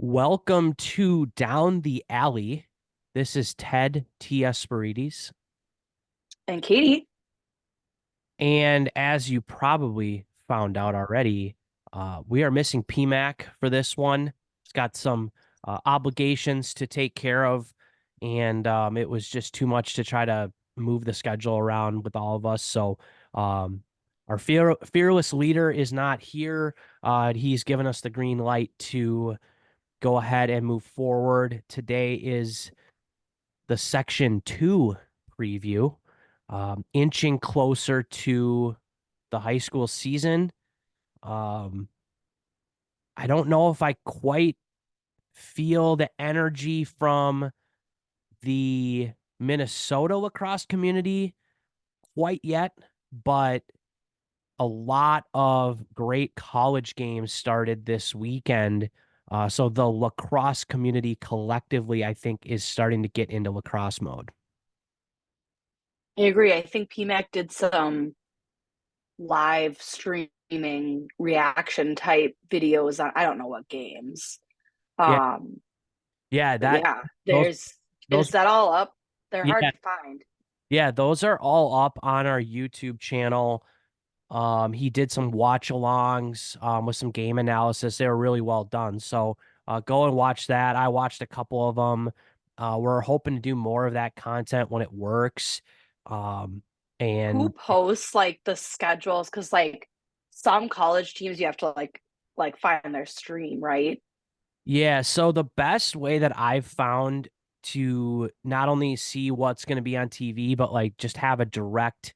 Welcome to Down the Alley. This is Ted T. Esperides. And Katie, And as you probably found out already, we are missing PMAC for this one. He's got some obligations to take care of, and it was just too much to try to move the schedule around with all of us. So our fearless leader is not here. He's given us the green light to go ahead and move forward. Today is the Section 2 preview, inching closer to the high school season. Um, I don't know if I quite feel the energy from the Minnesota lacrosse community quite yet, but a lot of great college games started this weekend. So the lacrosse community collectively, I think, is starting to get into lacrosse mode. I agree. I think PMAC did some live streaming reaction type videos on I don't know what games. Yeah, Um, yeah, but yeah, those is those that all up? They're hard yeah, to find. yeah, those are all up on our YouTube channel. He did some watch alongs with some game analysis. They were really well done. So go and watch that. I watched a couple of them. We're hoping to do more of that content when it works. Um, Who and posts like the schedules? Because like some college teams you have to like find their stream, right? Yeah, so the best way that I've found to not only see what's going to be on TV, but like just have a direct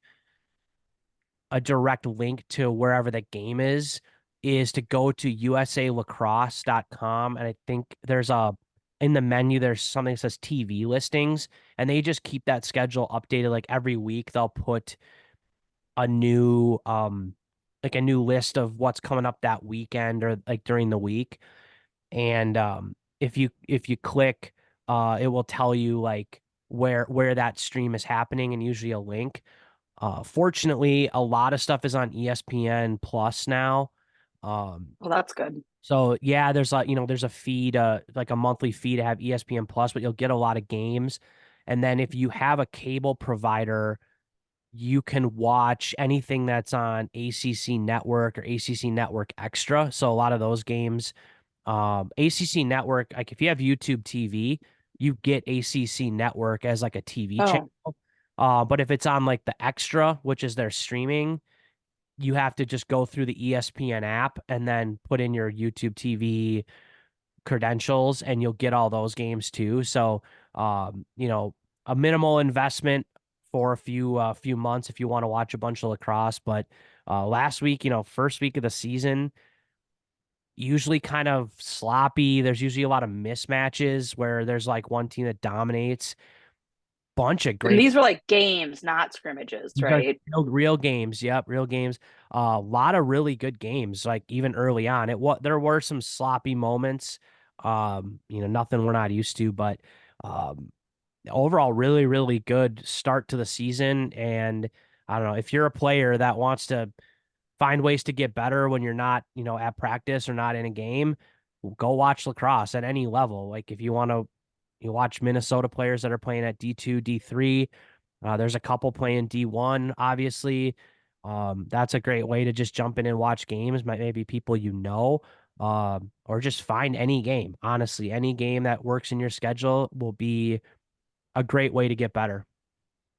link to wherever the game is to go to usalacrosse.com. And I think there's a in the menu there's something that says TV listings, and they just keep that schedule updated like every week. They'll put a new like a new list of what's coming up that weekend or like during the week. And if you click, it will tell you like where that stream is happening and usually a link. Fortunately, a lot of stuff is on ESPN Plus now. Um, Well, that's good. so yeah, there's a feed, like a monthly fee to have ESPN Plus, but you'll get a lot of games. And then if you have a cable provider, you can watch anything that's on ACC Network or ACC Network Extra. So a lot of those games, ACC Network, like if you have YouTube TV, you get ACC Network as like a TV channel. Oh, But if it's on like the extra, which is their streaming, you have to just go through the ESPN app and then put in your YouTube TV credentials and you'll get all those games too. So, a minimal investment for a few months if you want to watch a bunch of lacrosse. But last week, first week of the season, usually kind of sloppy. There's usually a lot of mismatches where there's like one team that dominates. Bunch of and great. these were like games, not scrimmages, These are right? real games. Yep, real games. A lot of really good games. Like even early on, there were some sloppy moments. Nothing we're not used to, but um, overall, really, really good start to the season. And I don't know if you're a player that wants to find ways to get better when you're not, at practice or not in a game, go watch lacrosse at any level. Like if you want to, you watch Minnesota players that are playing at D2, D3. There's a couple playing D1, obviously. That's a great way to just jump in and watch games. Maybe people or just find any game. Honestly, any game that works in your schedule will be a great way to get better.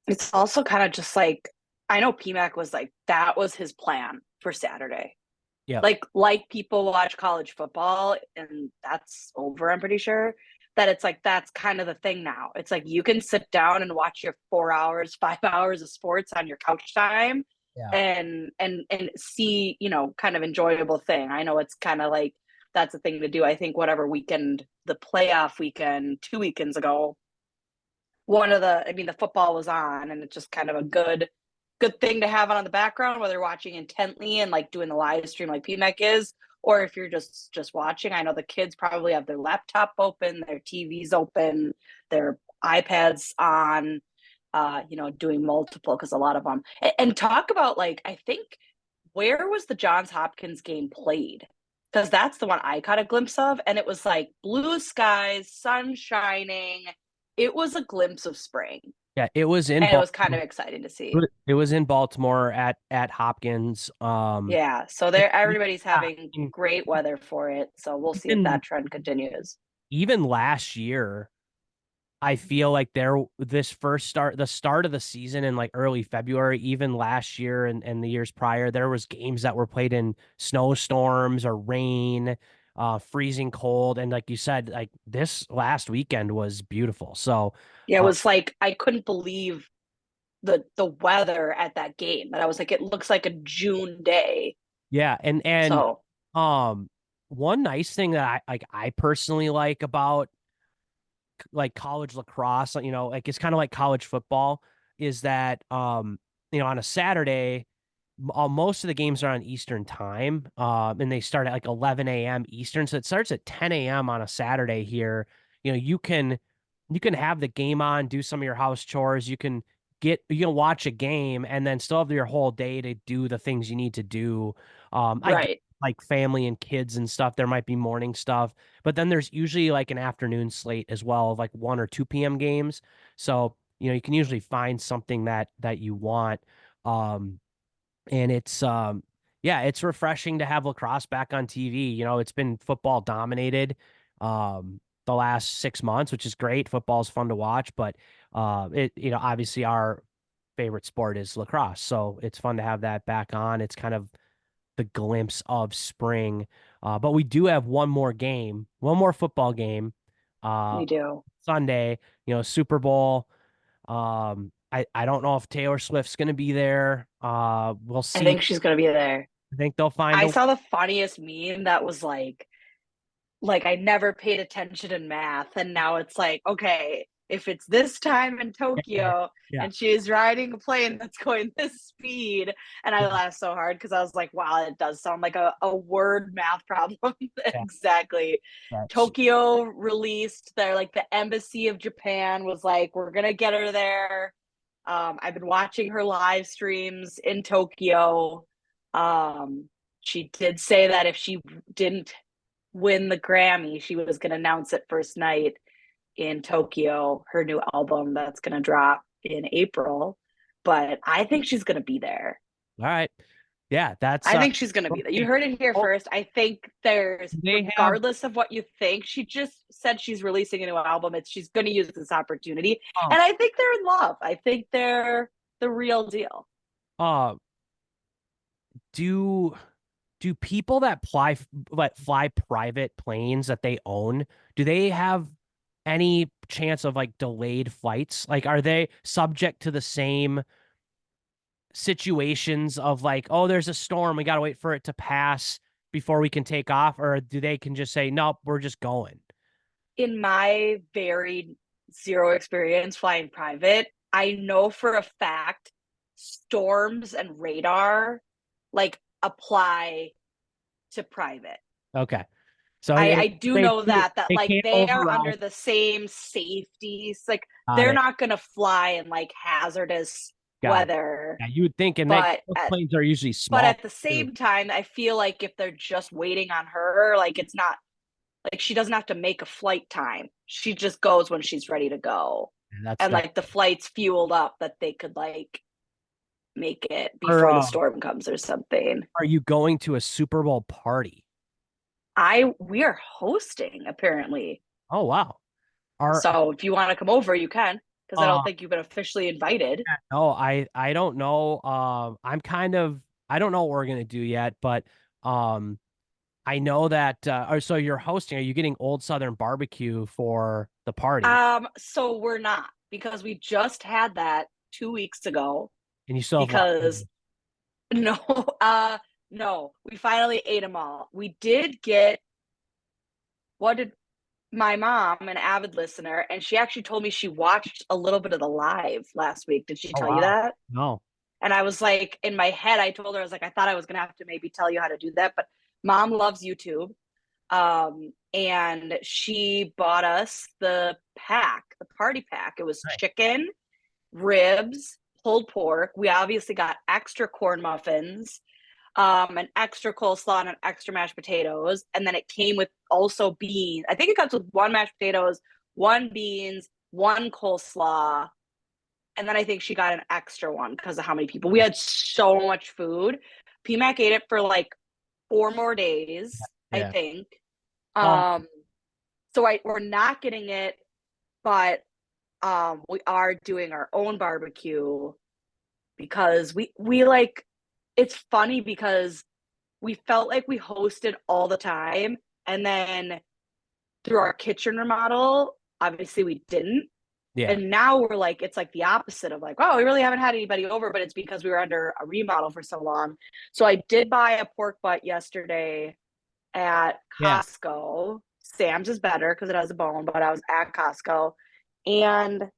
It's also kind of just like I know PMAC was like that was his plan for Saturday. Yep. Like people watch college football and that's over, I'm pretty sure. That it's like that's kind of the thing now. It's like you can sit down and watch your 4 hours, 5 hours of sports on your couch time Yeah. and see, kind of enjoyable thing. I know it's kind of like that's the thing to do. I think whatever weekend, the playoff weekend, 2 weekends ago, the football was on and it's just kind of a good thing to have on the background, whether you're watching intently and like doing the live stream like PMEC is, or if you're just watching. I know the kids probably have their laptop open, their TVs open, their iPads on, doing multiple because a lot of them. And talk about like I think where was the Johns Hopkins game played? because that's the one I caught a glimpse of, and it was like blue skies, sun shining. It was a glimpse of spring, Yeah, it was in and it was kind Baltimore. of exciting to see. It was in Baltimore at Hopkins. Yeah, so And, there everybody's yeah, having great weather for it. So we'll see if even that trend continues. even last year, I feel like this first start, the start of the season in like early February, even last year and the years prior, there was games that were played in snowstorms or rain, freezing cold, and like you said, like this last weekend was beautiful. So, Yeah, it uh, was like I couldn't believe the weather at that game. That I was like, it looks like a June day. yeah, and So um, one nice thing that I personally like about like college lacrosse, like it's kind of like college football, is that on a Saturday, most of the games are on Eastern time, and they start at like 11 a.m. Eastern, so it starts at 10 a.m. on a Saturday here. You can have the game on, do some of your house chores, you can watch a game and then still have your whole day to do the things you need to do. I get right. like family and kids and stuff. There might be morning stuff, but then there's usually like an afternoon slate as well of like 1 or 2 p.m. games. So, you can usually find something that you want. Um, and yeah, it's refreshing to have lacrosse back on TV. It's been football dominated the last 6 months, which is great. Football's fun to watch, but obviously our favorite sport is lacrosse. So it's fun to have that back on. It's kind of the glimpse of spring. But we do have one more football game, uh, We do. Sunday, Super Bowl. I don't know if Taylor Swift's going to be there. We'll I see. think she's gonna be there. I think they'll find I a. saw the funniest meme that was like I never paid attention in math, and now it's like, okay, if it's this time in Yeah, Tokyo yeah, and she's riding a plane that's going this speed, and I laughed so hard because I was like, wow, it does sound like a word math problem. yeah, Exactly. yeah. Tokyo released their like the embassy of Japan was like, we're gonna get her there. I've been watching her live streams in Tokyo. Um, she did say that if she didn't win the Grammy, she was going to announce it first night in Tokyo, her new album that's going to drop in April. But I think she's going to be there. All right. Yeah, that's I think she's going to be there. You okay. heard it here Oh, first. I think there's, they have. regardless of what you think, she just said she's releasing a new album. She's going to use this opportunity. Um, And I think they're in love. I think they're the real deal. uh, do do people that fly private planes that they own, do they have any chance of like delayed flights? Like, are they subject to the same situations of like, oh, there's a storm, we got to wait for it to pass before we can take off, or do they can just say, nope, we're just going? In my very zero experience flying private, I know for a fact storms and radar like apply to private. Okay, so I do they know that they like can't they are override. under the same safeties. Like Got they're it. not gonna fly in like hazardous Got it. weather. Yeah, you would think, and But those planes are usually at small the too. same time, I feel like if they're just waiting on her, like it's not like she doesn't have to make a flight time. She just goes when she's ready to go. And that's And that. like the flight's fueled up that they could like make it Are before the storm comes or something. are you going to a Super Bowl party? I we are hosting apparently. Oh wow. Are So if you want to come over, you can because I uh don't think you've been officially invited. no, I don't know. I don't know what we're gonna do yet, but um I know that or so you're hosting, are you getting Old Southern barbecue for the party? So we're not because we just had that 2 weeks ago And you still have because leftovers. no, no, we finally ate them all. We did get what did my mom, an avid listener, and she actually told me she watched a little bit of the live last week. Did she Oh tell you wow. that? No. And I was like, in my head, I told her, I was like, I thought I was going to have to maybe tell you how to do that. But mom loves YouTube. And she bought us the pack, the party pack. It was Right. chicken, ribs, pulled pork. We obviously got extra corn muffins. an extra coleslaw and an extra mashed potatoes. And then it came with also beans. I think it comes with one mashed potatoes, one beans, one coleslaw. And then I think she got an extra one because of how many people. We had so much food. PMAC ate it for like 4 more days, I Yeah. think. Um, Um, we're not getting it, but we are doing our own barbecue because we like it's funny because we felt like we hosted all the time, and then through our kitchen remodel, obviously we didn't. yeah. And now we're like, it's like the opposite of like, oh, we really haven't had anybody over, but it's because we were under a remodel for so long. So I did buy a pork butt yesterday at Yeah. Costco. Sam's is better because it has a bone, but I was at Costco and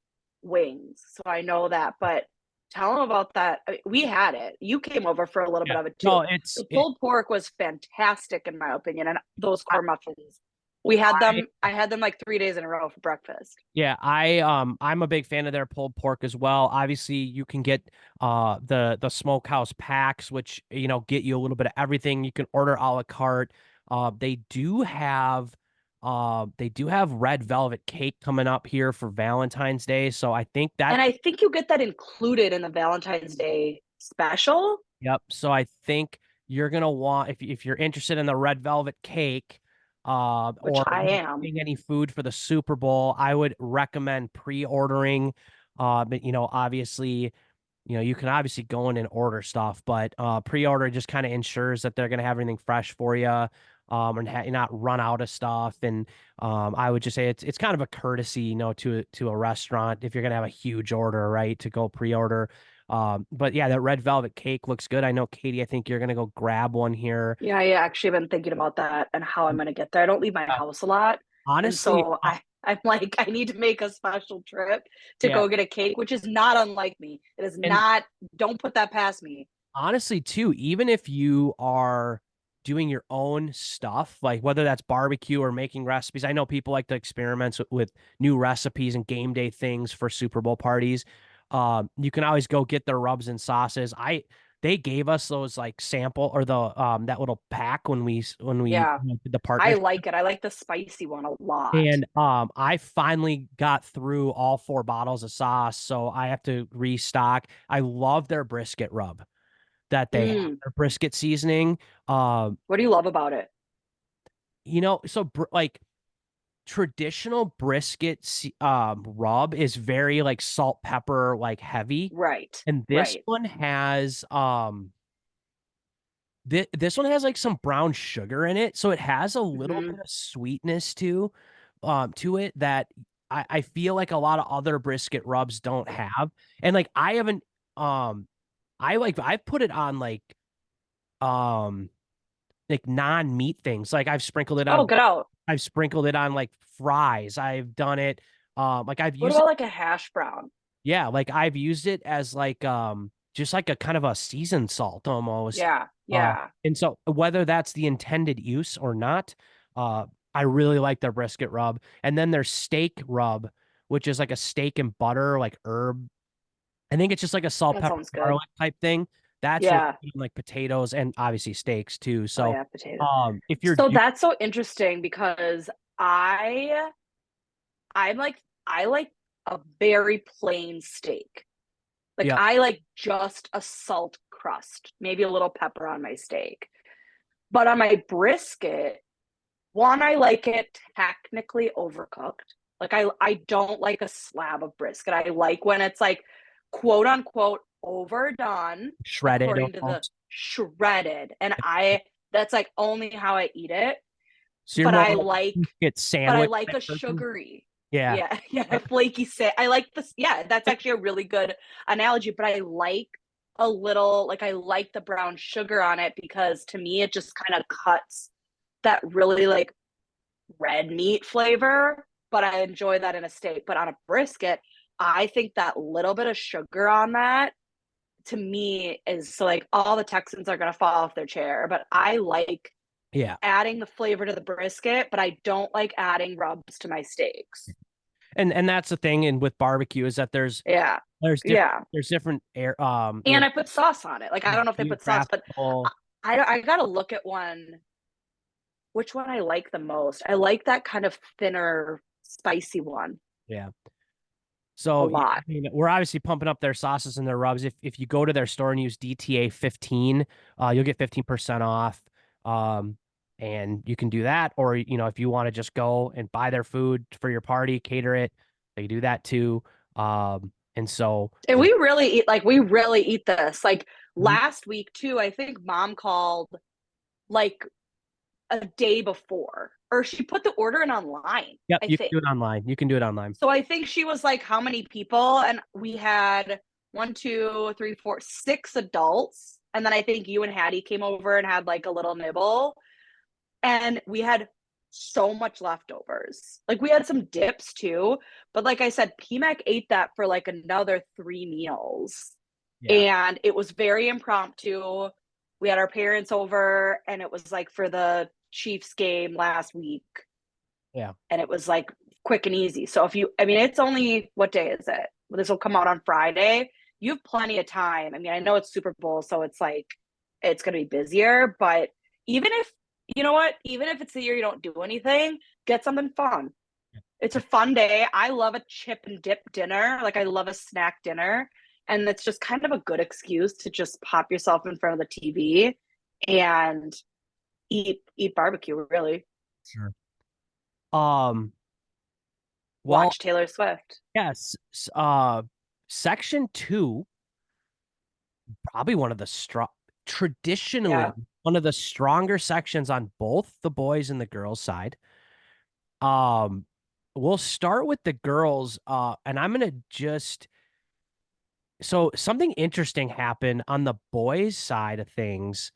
wings. So I know that. But tell them about that. I mean, we had it. You came over for a little bit Yeah. of it too. No, The pulled pork was fantastic in my opinion, and those corn muffins. We had I, them. I had them like 3 days in a row for breakfast. yeah, I'm a big fan of their pulled pork as well. Obviously, you can get the smokehouse packs, which get you a little bit of everything. You can order a la carte. They do have red velvet cake coming up here for Valentine's Day. So I think that And I think you get that included in the Valentine's Day special, Yep. So I think you're gonna want if you're interested in the red velvet cake, which or I am. getting any food for the Super Bowl, I would recommend pre-ordering. But obviously, you can obviously go in and order stuff, but pre-order just kind of ensures that they're gonna have everything fresh for you, and not run out of stuff. And I would just say it's kind of a courtesy, to a restaurant if you're gonna have a huge order, right, to go pre-order. But yeah, that red velvet cake looks good. I know, Katie, I think you're gonna go grab one here. Yeah, I actually been thinking about that and how I'm gonna get there. I don't leave my Uh, house a lot, and honestly, so I'm like, I need to make a special trip to yeah, go get a cake, which is not unlike me. It is and not. Don't put that past me. honestly, too, even if you are doing your own stuff, like whether that's barbecue or making recipes, I know people like to experiment with new recipes and game day things for Super Bowl parties. You can always go get their rubs and sauces. They gave us those like sample or the that little pack when we Yeah, did the I partnership. like it. I like the spicy one a lot. And I finally got through all 4 bottles of sauce, so I have to restock. I love their brisket rub that they have, Mm, their brisket seasoning. Um, what do you love about it? so like traditional brisket rub is very like salt pepper like heavy, Right, and this right. one has this one has like some brown sugar in it, so it has a little Hmm. bit of sweetness to it that I feel like a lot of other brisket rubs don't have. And like I haven't I've put it on um like non-meat things. Like Oh, get out. I've sprinkled it on like fries. I've done it like I've What used it, about like a hash brown? yeah, like I've used it as like just like a kind of a seasoned salt almost. Yeah, Uh yeah. and so whether that's the intended use or not, uh I really like their brisket rub. And then their steak rub, which is like a steak and butter, like herb. I think it's just like a salt, That pepper, sounds good. garlic type thing. That's really Yeah. good on, like potatoes and obviously steaks too. Oh So yeah, potato. if you're So that's so interesting because I I'm like I like a very plain steak. Like yeah, I like just a salt crust, maybe a little pepper on my steak. But on my brisket, one, I like it technically overcooked. Like I don't like a slab of brisket. I like when it's like quote unquote overdone shredded according to the almost. shredded. And I that's like only how I eat it. So you're But more I like like get but I sandwich like type a person. sugary. Yeah. Yeah, yeah, flaky say. I like this. Yeah, that's actually a really good analogy, but I like a little like I like the brown sugar on it because to me it just kind of cuts that really like red meat flavor, but I enjoy that in a steak. But on a brisket, I think that little bit of sugar on that to me is so like all the Texans are gonna fall off their chair. But I like Yeah. adding the flavor to the brisket, but I don't like adding rubs to my steaks. And that's the thing, and with barbecue is that Yeah. there's different Yeah. there's different air And I put sauce on it. Like I don't know if they put sauce, but geographical. I gotta look at one. Which one I like the most? I like that kind of thinner, spicy one Yeah. a So, I lot. mean, we're obviously pumping up their sauces and their rubs. If you go to their store and use DTA 15, you'll get 15% off. Um, and you can do that, or if you want to just go and buy their food for your party, cater it, they do that too. And so, And we really eat this. Like Mhm. last week too, I think mom called like a day before, or she put the order in online, Yep, I you can think. do it online. You can do it online. So I think she was like, how many people? And we had one, two, three, four, six adults. And then I think you and Hattie came over and had like a little nibble. And we had so much leftovers. Like we had some dips too. But like I said, PMAC ate that for like another 3 meals. Yeah, And it was very impromptu. We had our parents over, and it was like for the Chiefs game last week, yeah. and it was like quick and easy. So if you, I mean, it's only, what day is it? This will come out on Friday. You have plenty of time. I mean, I know it's Super Bowl, so it's like it's going to be busier, but even if, you know what, even if it's the year you don't do anything, get something fun. It's a fun day. I love a chip and dip dinner. Like I love a snack dinner. And it's just kind of a good excuse to just pop yourself in front of the TV and eat barbecue, really. Sure. Um, well, Watch Taylor Swift. yes. Section 2, probably one of the traditionally Yeah. one of the stronger sections on both the boys and the girls side. Um, we'll start with the girls, and I'm gonna just so something interesting happened on the boys' side of things.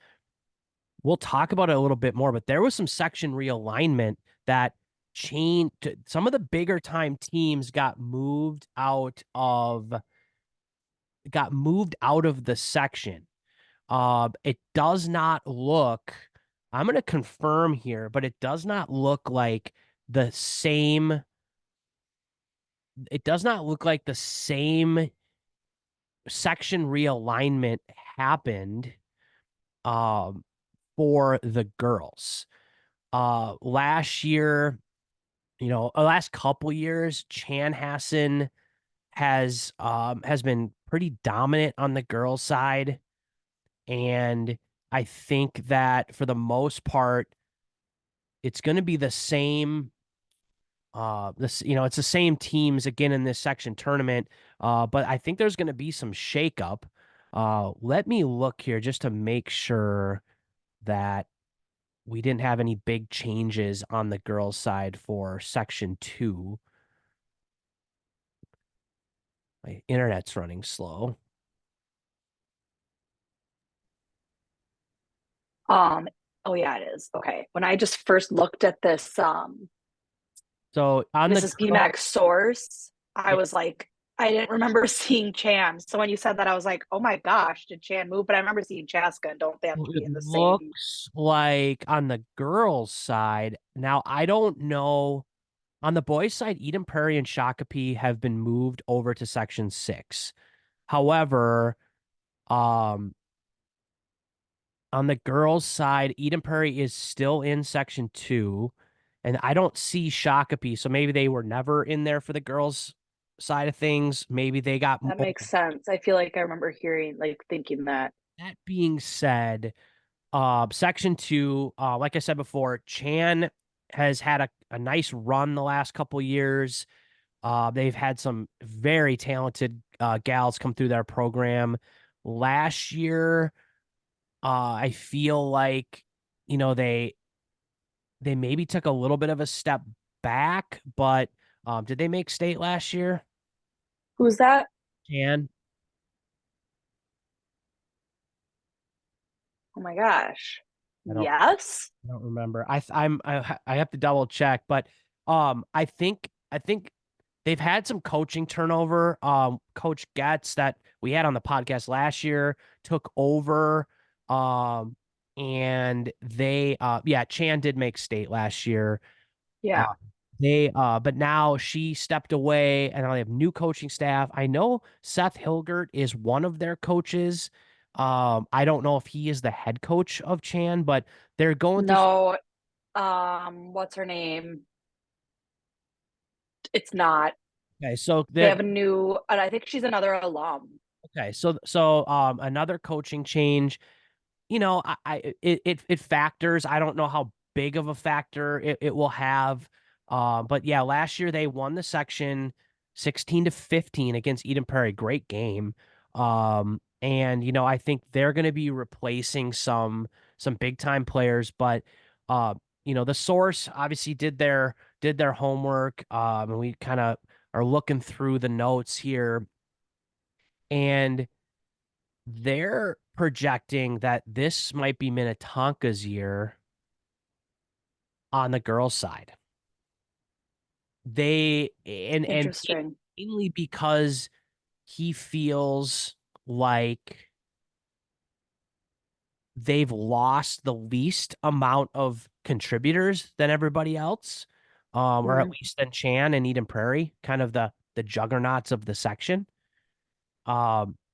We'll talk about it a little bit more, but there was some section realignment that changed. Some of the bigger time teams got moved out of the section. It does not look, I'm going to confirm here, but it does not look like the same. It does not look like the same section realignment happened um, for the girls. Last year, last couple years, Chanhassen has been pretty dominant on the girls' side. And I think that for the most part, it's going to be the same. It's the same teams again in this section tournament. But I think there's going to be some shakeup. Let me look here just to make sure that we didn't have any big changes on the girls' side for section 2. My internet's running slow. Um, oh yeah, it is. Okay. When I just first looked at this So on the Mrs. girl, PMAX source, I yeah, was like, I didn't remember seeing Chan. So when you said that, I was like, oh my gosh, did Chan move? But I remember seeing Chaska, and don't they have to it be in the same? looks like on the girls' side. Now, I don't know. On the boys' side, Eden Prairie and Shakopee have been moved over to section 6. However, um, on the girls' side, Eden Prairie is still in section 2, and I don't see Shakopee. So maybe they were never in there for the girls' side of things. Maybe they got That moved. makes sense. I feel like I remember hearing, like, thinking that. That being said, section 2, like I said before, Chan has had a nice run the last couple years. They've had some very talented gals come through their program. Last year, I feel like they maybe took a little bit of a step back, but did they make state last year? Who's that? Chan? Oh my gosh. I don't Yes. I don't remember. I have to double check, but I think they've had some coaching turnover. Coach Getz that we had on the podcast last year took over. And yeah, Chan did make state last year. Uh, Yeah. but now she stepped away and now they have new coaching staff. I know Seth Hilgert is one of their coaches. I don't know if he is the head coach of Chan, but they're going through. No, what's her name? It's not. Okay, so They they're have a new, and I think she's another alum. okay. So another coaching change. It factors. I don't know how big of a factor it will have. But yeah, last year they won the section 16-15 against Eden Prairie. Great game. And I think they're going to be replacing some big time players, but uh, the source obviously did their homework. And we kind of are looking through the notes here, and they're projecting that this might be Minnetonka's year on the girls' side. They and Interesting. mainly because he feels like they've lost the least amount of contributors than everybody else, or at Mm. least than Chan and Eden Prairie, kind of the juggernauts of the section.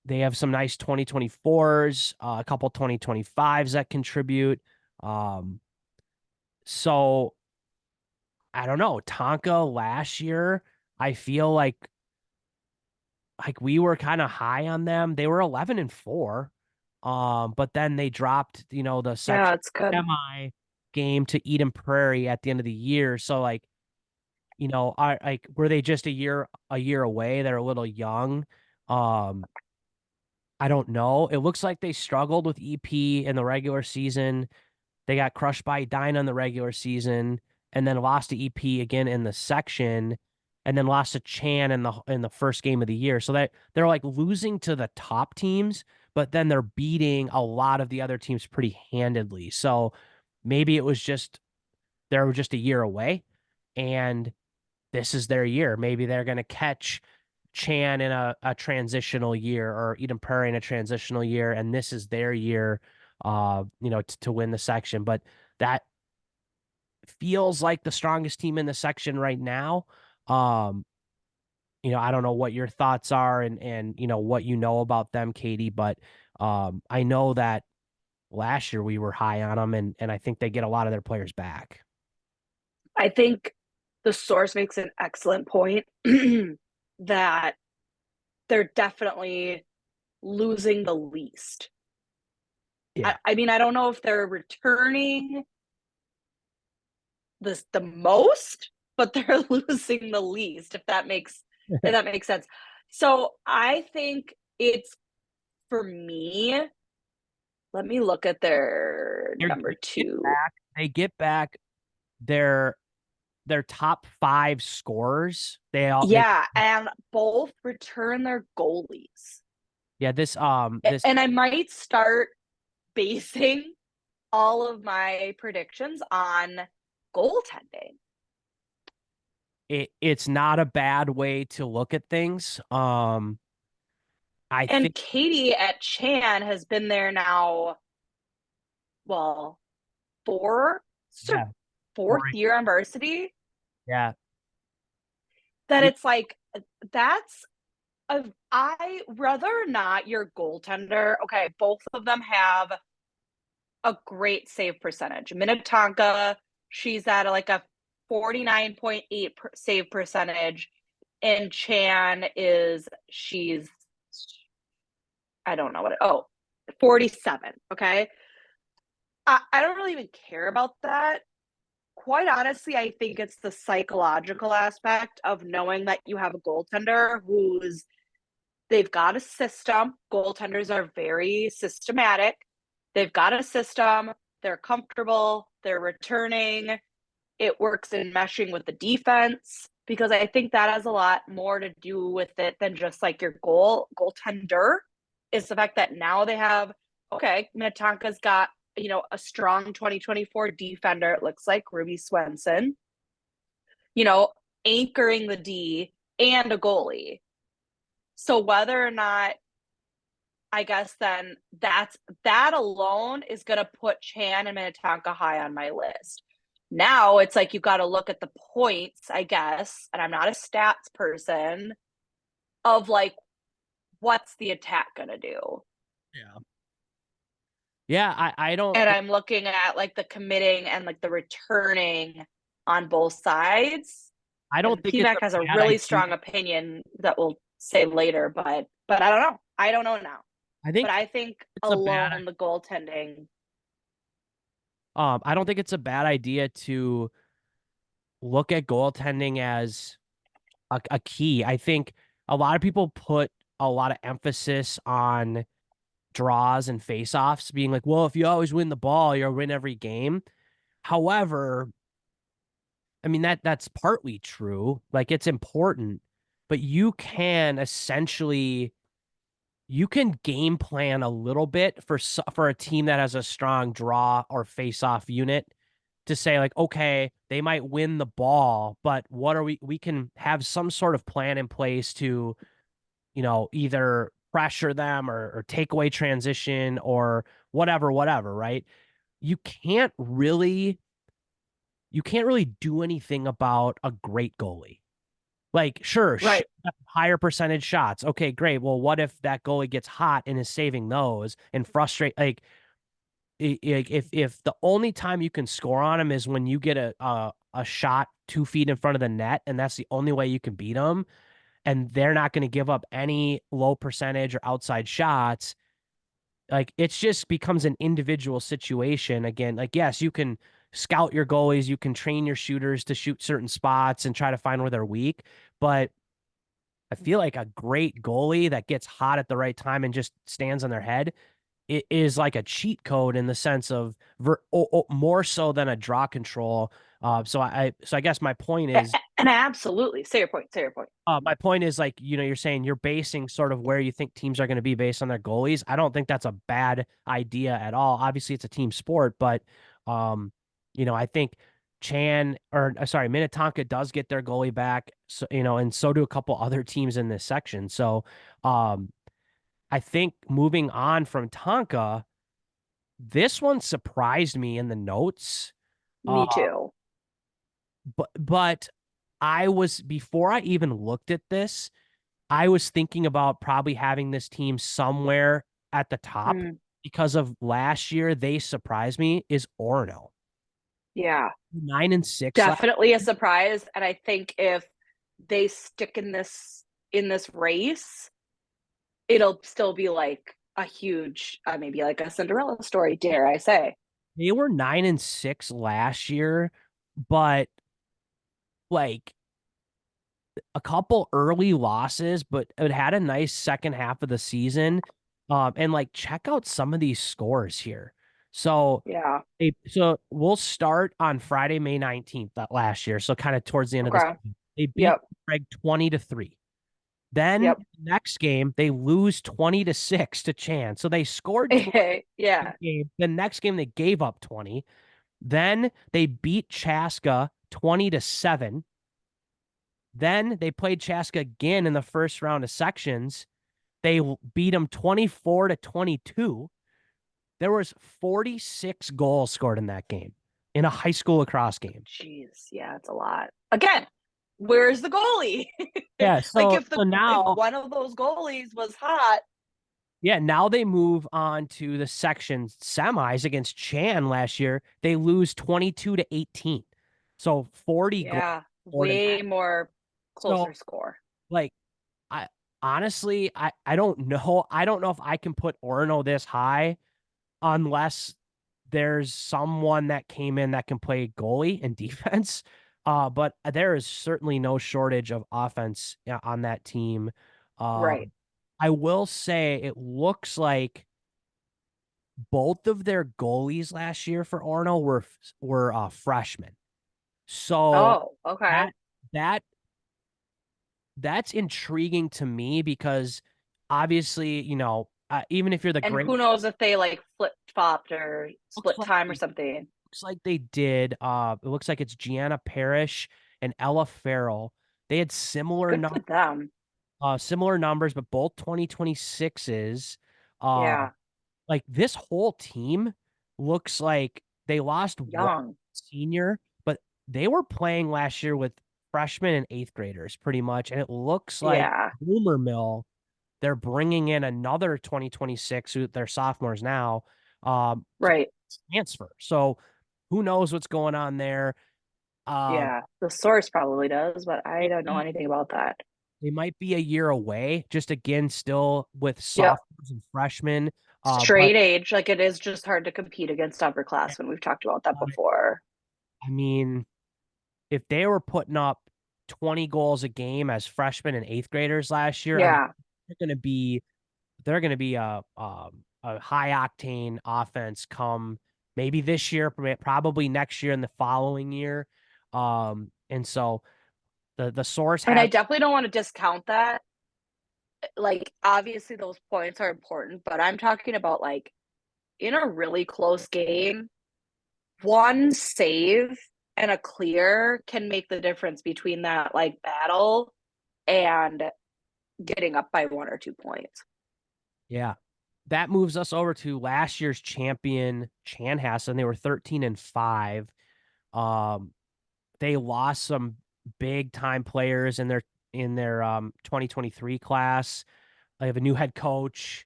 They have some nice 2024s, a couple 2025s that contribute. Um, so I don't know. Tonka last year, I feel like we were kind of high on them. They were 11-4. But then they dropped, the Yeah, section it's good. semi game to Eden Prairie at the end of the year. So like, I like were they just a year away? They're a little young. Um, I don't know. It looks like they struggled with EP in the regular season. They got crushed by Edina in the regular season, and then lost to EP again in the section, and then lost to Chan in the first game of the year. So that they're like losing to the top teams, but then they're beating a lot of the other teams pretty handedly. So maybe it was just they were just a year away, and this is their year. Maybe they're going to catch Chan in a transitional year, or Eden Prairie in a transitional year, and this is their year, to win the section. But that feels like the strongest team in the section right now. Um, I don't know what your thoughts are, and what about them, Katie, but I know that last year we were high on them, and I think they get a lot of their players back. I think the source makes an excellent point that they're definitely losing the least. I, Yeah. I mean, I don't know if they're returning the most, but they're losing the least, if that makes sense. So I think it's for me. Let me look at their They're, number get two. back. They get back their top five scorers. They Yeah, and both return their goalies. yeah, this And I might start basing all of my predictions on goaltending. it's not a bad way to look at things. I And think Katie at Chan has been there now, well, four, yeah, fourth or year on varsity. yeah. That You it's like that's I whether or not your goaltender, okay, both of them have a great save percentage. Minnetonka, she's at like a 49.8 save percentage, and Chan she's I don't know what 47. Okay. I don't really even care about that. Quite honestly, I think it's the psychological aspect of knowing that you have a goaltender they've got a system. Goaltenders are very systematic. They've got a system. They're comfortable. They're returning. It works in meshing with the defense, because I think that has a lot more to do with it than just like your goaltender. Is the fact that now they have, okay, Minnetonka's got, a strong 2024 defender. It looks like Ruby Swenson, you know, anchoring the D and a goalie. So whether or not, I guess then that alone is going to put Chan and Minnetonka high on my list. Now it's like you got to look at the points, I guess, and I'm not a stats person, of like what's the attack going to do? Yeah. Yeah, I don't And think I'm looking at like the committing and like the returning on both sides. I don't And think it's PMAC a has a bad really idea. strong opinion that we'll say later, but I don't know. I don't know now. I But think I think it's a bad alone the goaltending. I don't think it's a bad idea to look at goaltending as a key. I think a lot of people put a lot of emphasis on draws and faceoffs, being like, well, if you always win the ball, you'll win every game. However, I mean that's partly true. Like it's important, but you can essentially you can game plan a little bit for a team that has a strong draw or face-off unit to say like, okay, they might win the ball, but what are we can have some sort of plan in place to, either pressure them or take away transition or whatever, right? You can't really you can't really do anything about a great goalie. Like, sure, Right. higher percentage shots. Okay, great. Well, what if that goalie gets hot and is saving those and frustrate? Like, if the only time you can score on him is when you get a shot 2 feet in front of the net, and that's the only way you can beat them, and they're not going to give up any low percentage or outside shots. Like it's just becomes an individual situation again. Like, yes, you can scout your goalies, you can train your shooters to shoot certain spots and try to find where they're weak, but I feel like a great goalie that gets hot at the right time and just stands on their head, it is like a cheat code in the sense of more so than a draw control. So I guess my point is, And absolutely. Say your point. Say your point. like, you're saying you're basing sort of where you think teams are going to be based on their goalies. I don't think that's a bad idea at all. Obviously, it's a team sport, but um, I think Minnetonka does get their goalie back. So, and so do a couple other teams in this section. So, um, I think moving on from Tonka, this one surprised me in the notes. Uh, Me too. but I was before I even looked at this, I was thinking about probably having this team somewhere at the top Mm, because of last year. They surprised me is Orono. yeah. 9-6 last. Definitely a surprise. And I think if they stick in this race, it'll still be like a huge maybe like a Cinderella story, dare I say. They were 9-6 last year, but like a couple early losses, but it had a nice second half of the season. And like check out some of these scores here. So Yeah. so we'll start on Friday, May 19th, that last year. So kind of towards the end of the Okay. season. They beat Yep. Greg 20-3. Then Yep. next game, they lose 20-6 to Chan. So they scored 20 Yeah. game. The next game they gave up 20. Then they beat Chaska 20-7. Then they played Chaska again in the first round of sections. They beat them 24-22. There was 46 goals scored in that game in a high school lacrosse game. Jeez. Yeah, it's a lot. Again, where's the goalie? Yeah, Like so so if now one of those goalies was hot, now they move on to the section semis against Chan last year. They lose 22-18. So 40 goals yeah, scored in way that. more closer So score. like I honestly I don't know. I don't know if I can put Orono this high unless there's someone that came in that can play goalie and defense. But there is certainly no shortage of offense on that team. Right. I will say it looks like both of their goalies last year for Orono were freshmen. So Oh, okay. that that that's intriguing to me because obviously, even if you're the And great who knows if they like flip flopped or looks split like time or they something. looks like they did. It looks like it's Gianna Parrish and Ella Farrell. They had Good for them. similar numbers, but both 2026s. Uh, Yeah. like this whole team looks like they lost one Young. senior, but they were playing last year with freshmen and eighth graders pretty much. And it looks like Yeah. Boomer Mill, they're bringing in another 2026 who they're sophomores now. to Right. transfer. So who knows what's going on there? Um, Yeah. The source probably does, but I might don't know be- anything about that. they might be a year away, just again, still with Yep. sophomores and freshmen. But Straight age, like it is just hard to compete against upperclassmen. We've talked about that but, before. I mean, if they were putting up 20 goals a game as freshmen and eighth graders last year, I mean, Yeah. they're going to be they're going to be a high octane offense come maybe this year, probably next year and the following year. And so the source And I has definitely don't want to discount that. Like, obviously, those points are important, but I'm talking about like in a really close game, one save and a clear can make the difference between that like battle and getting up by 1 or 2 points. yeah. That moves us over to last year's champion Chanhassen. They were 13-5. Um, they lost some big time players in their 2023 class. They have a new head coach.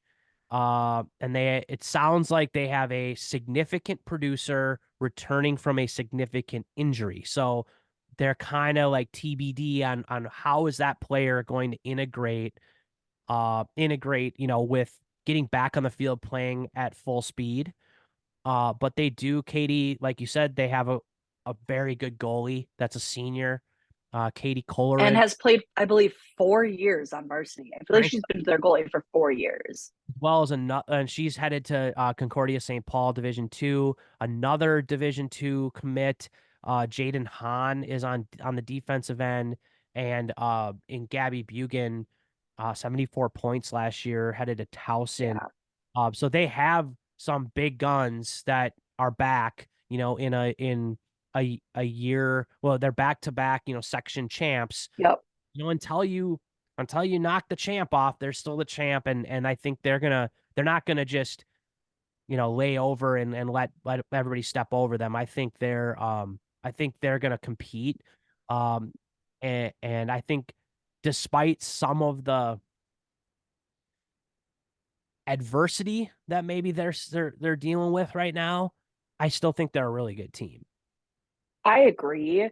And it sounds like they have a significant producer returning from a significant injury. So they're kind of like TBD on how is that player going to integrate, with getting back on the field playing at full speed. But they do, Katie, like you said, they have a very good goalie that's a senior, Katie And Coleridge, has played, I believe, 4 years on varsity. I feel like ranked she's been their goalie for 4 years. as well as another, and she's headed to Concordia St. Paul Division Two. Another Division Two commit, Jaden Hahn is on the defensive end, and in Gabby Bugan, 74 points last year, headed to Towson. Yeah. So they have some big guns that are back, in a year. Well, they're back to back, section champs. Yep. Until you knock the champ off, they're still the champ, and I think they're not gonna just lay over and let everybody step over them. I think they're gonna compete, um, and I think despite some of the adversity that maybe they're dealing with right now, I still think they're a really good team. I agree.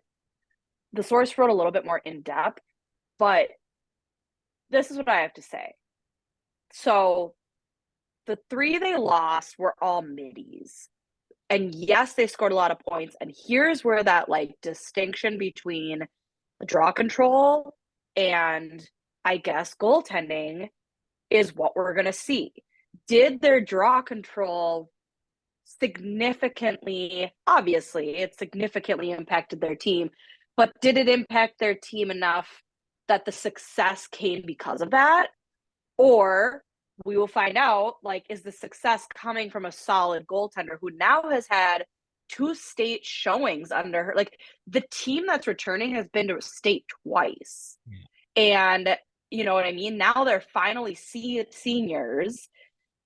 The source wrote a little bit more in depth, but this is what I have to say. So the three they lost were all middies. And yes, they scored a lot of points. And here's where that like distinction between draw control and I guess goaltending is what we're going to see. Did their draw control significantly, obviously, it significantly impacted their team, but did it impact their team enough that the success came because of that? Or we will find out, like, is the success coming from a solid goaltender who now has had two state showings under her? Like, the team that's returning has been to state twice. And you know what I mean? Now they're finally seniors.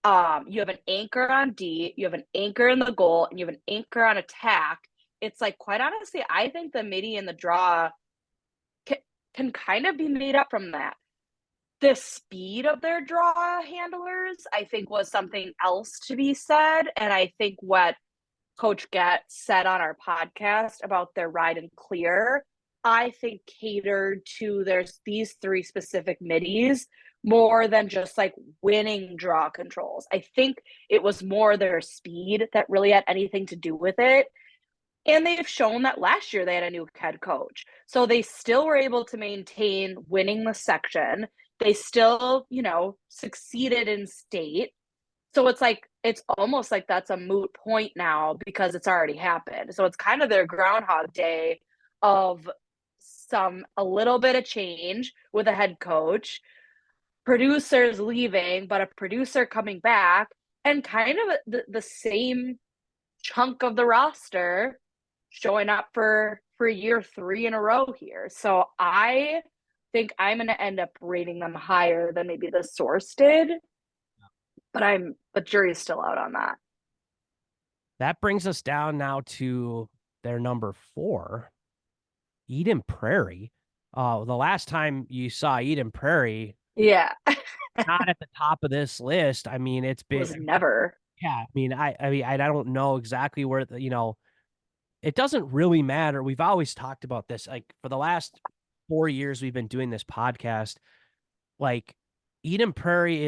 You have an anchor on D, you have an anchor in the goal, and you have an anchor on attack. It's like, quite honestly, I think the midi and the draw can kind of be made up from that. The speed of their draw handlers, I think, was something else to be said. And I think what Coach Getz said on our podcast about their ride and clear, I think catered to there's these three specific middies more than just like winning draw controls. I think it was more their speed that really had anything to do with it. And they've shown that last year they had a new head coach. So they still were able to maintain winning the section. They still, succeeded in state. So it's like, it's almost like that's a moot point now because it's already happened. So it's kind of their Groundhog Day of a little bit of change with a head coach, producers leaving, but a producer coming back, and kind of the same chunk of the roster showing up for year 3 in a row here. So I think I'm going to end up rating them higher than maybe the source did, but the jury's still out on that. That brings us down now to their number 4, Eden Prairie. The last time you saw Eden Prairie, Yeah. not at the top of this list. I mean, it's been Was never. Yeah, I don't know exactly where it doesn't really matter. We've always talked about this. Like for the last 4 years we've been doing this podcast, like Eden Prairie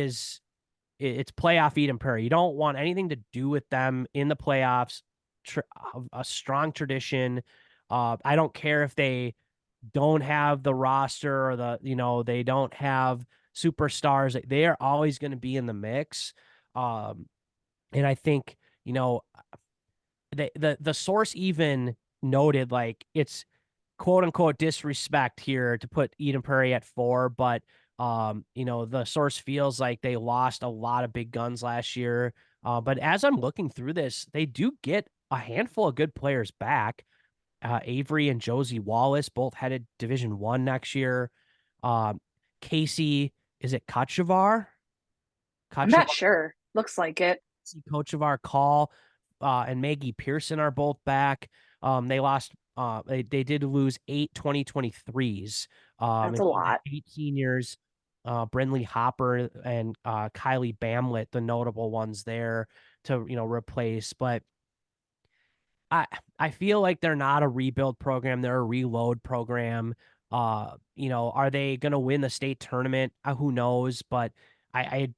it's playoff Eden Prairie. You don't want anything to do with them in the playoffs. A strong tradition. I don't care if they don't have the roster or they don't have superstars. They are always going to be in the mix. And I think, you know, the source even noted like it's quote unquote disrespect here to put Eden Prairie at 4, but the source feels like they lost a lot of big guns last year. But as I'm looking through this, they do get a handful of good players back. Avery and Josie Wallace both headed Division 1 next year. Um, Casey, is it Kochevar? I'm not sure. Looks like it. Kochevar Call and Maggie Pearson are both back. They lost. They did lose 8 2023s. That's a lot. 8 seniors. Brindley Hopper and Kylie Bamlett, the notable ones there to replace. But I I feel like they're not a rebuild program; they're a reload program. Are they going to win the state tournament? Who knows? But I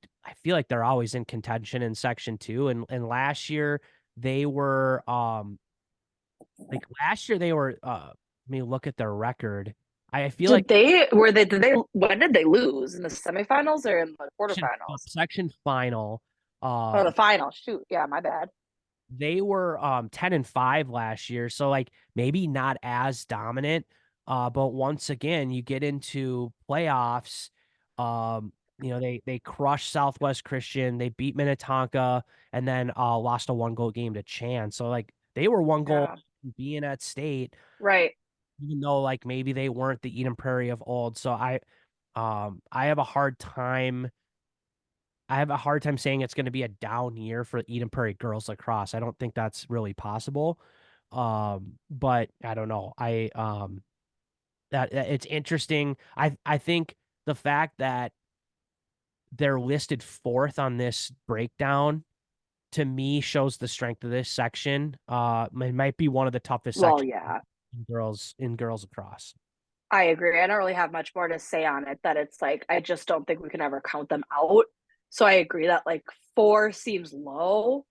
feel like they're always in contention in Section 2. And last year they were let me look at their record. I feel like When did they lose? In the semifinals or in the section, quarterfinals? section final. Oh, the Um, final. Shoot. Yeah, my bad. they were 10-5 last year, so like maybe not as dominant. But once again, you get into playoffs. They crushed Southwest Christian, they beat Minnetonka, and then lost a 1-goal game to Chan. So like they were 1 goal Yeah. from being at state, Right. even though like maybe they weren't the Eden Prairie of old. So I have a hard time. I have a hard time saying it's going to be a down year for Eden Prairie girls lacrosse. I don't think that's really possible. But I don't know. That it's interesting. I think the fact that they're listed fourth on this breakdown to me shows the strength of this section. It might be one of the toughest Well, sections yeah, in girls lacrosse. I agree. I don't really have much more to say on it. That it's like I just don't think we can ever count them out. So I agree that like 4 seems low,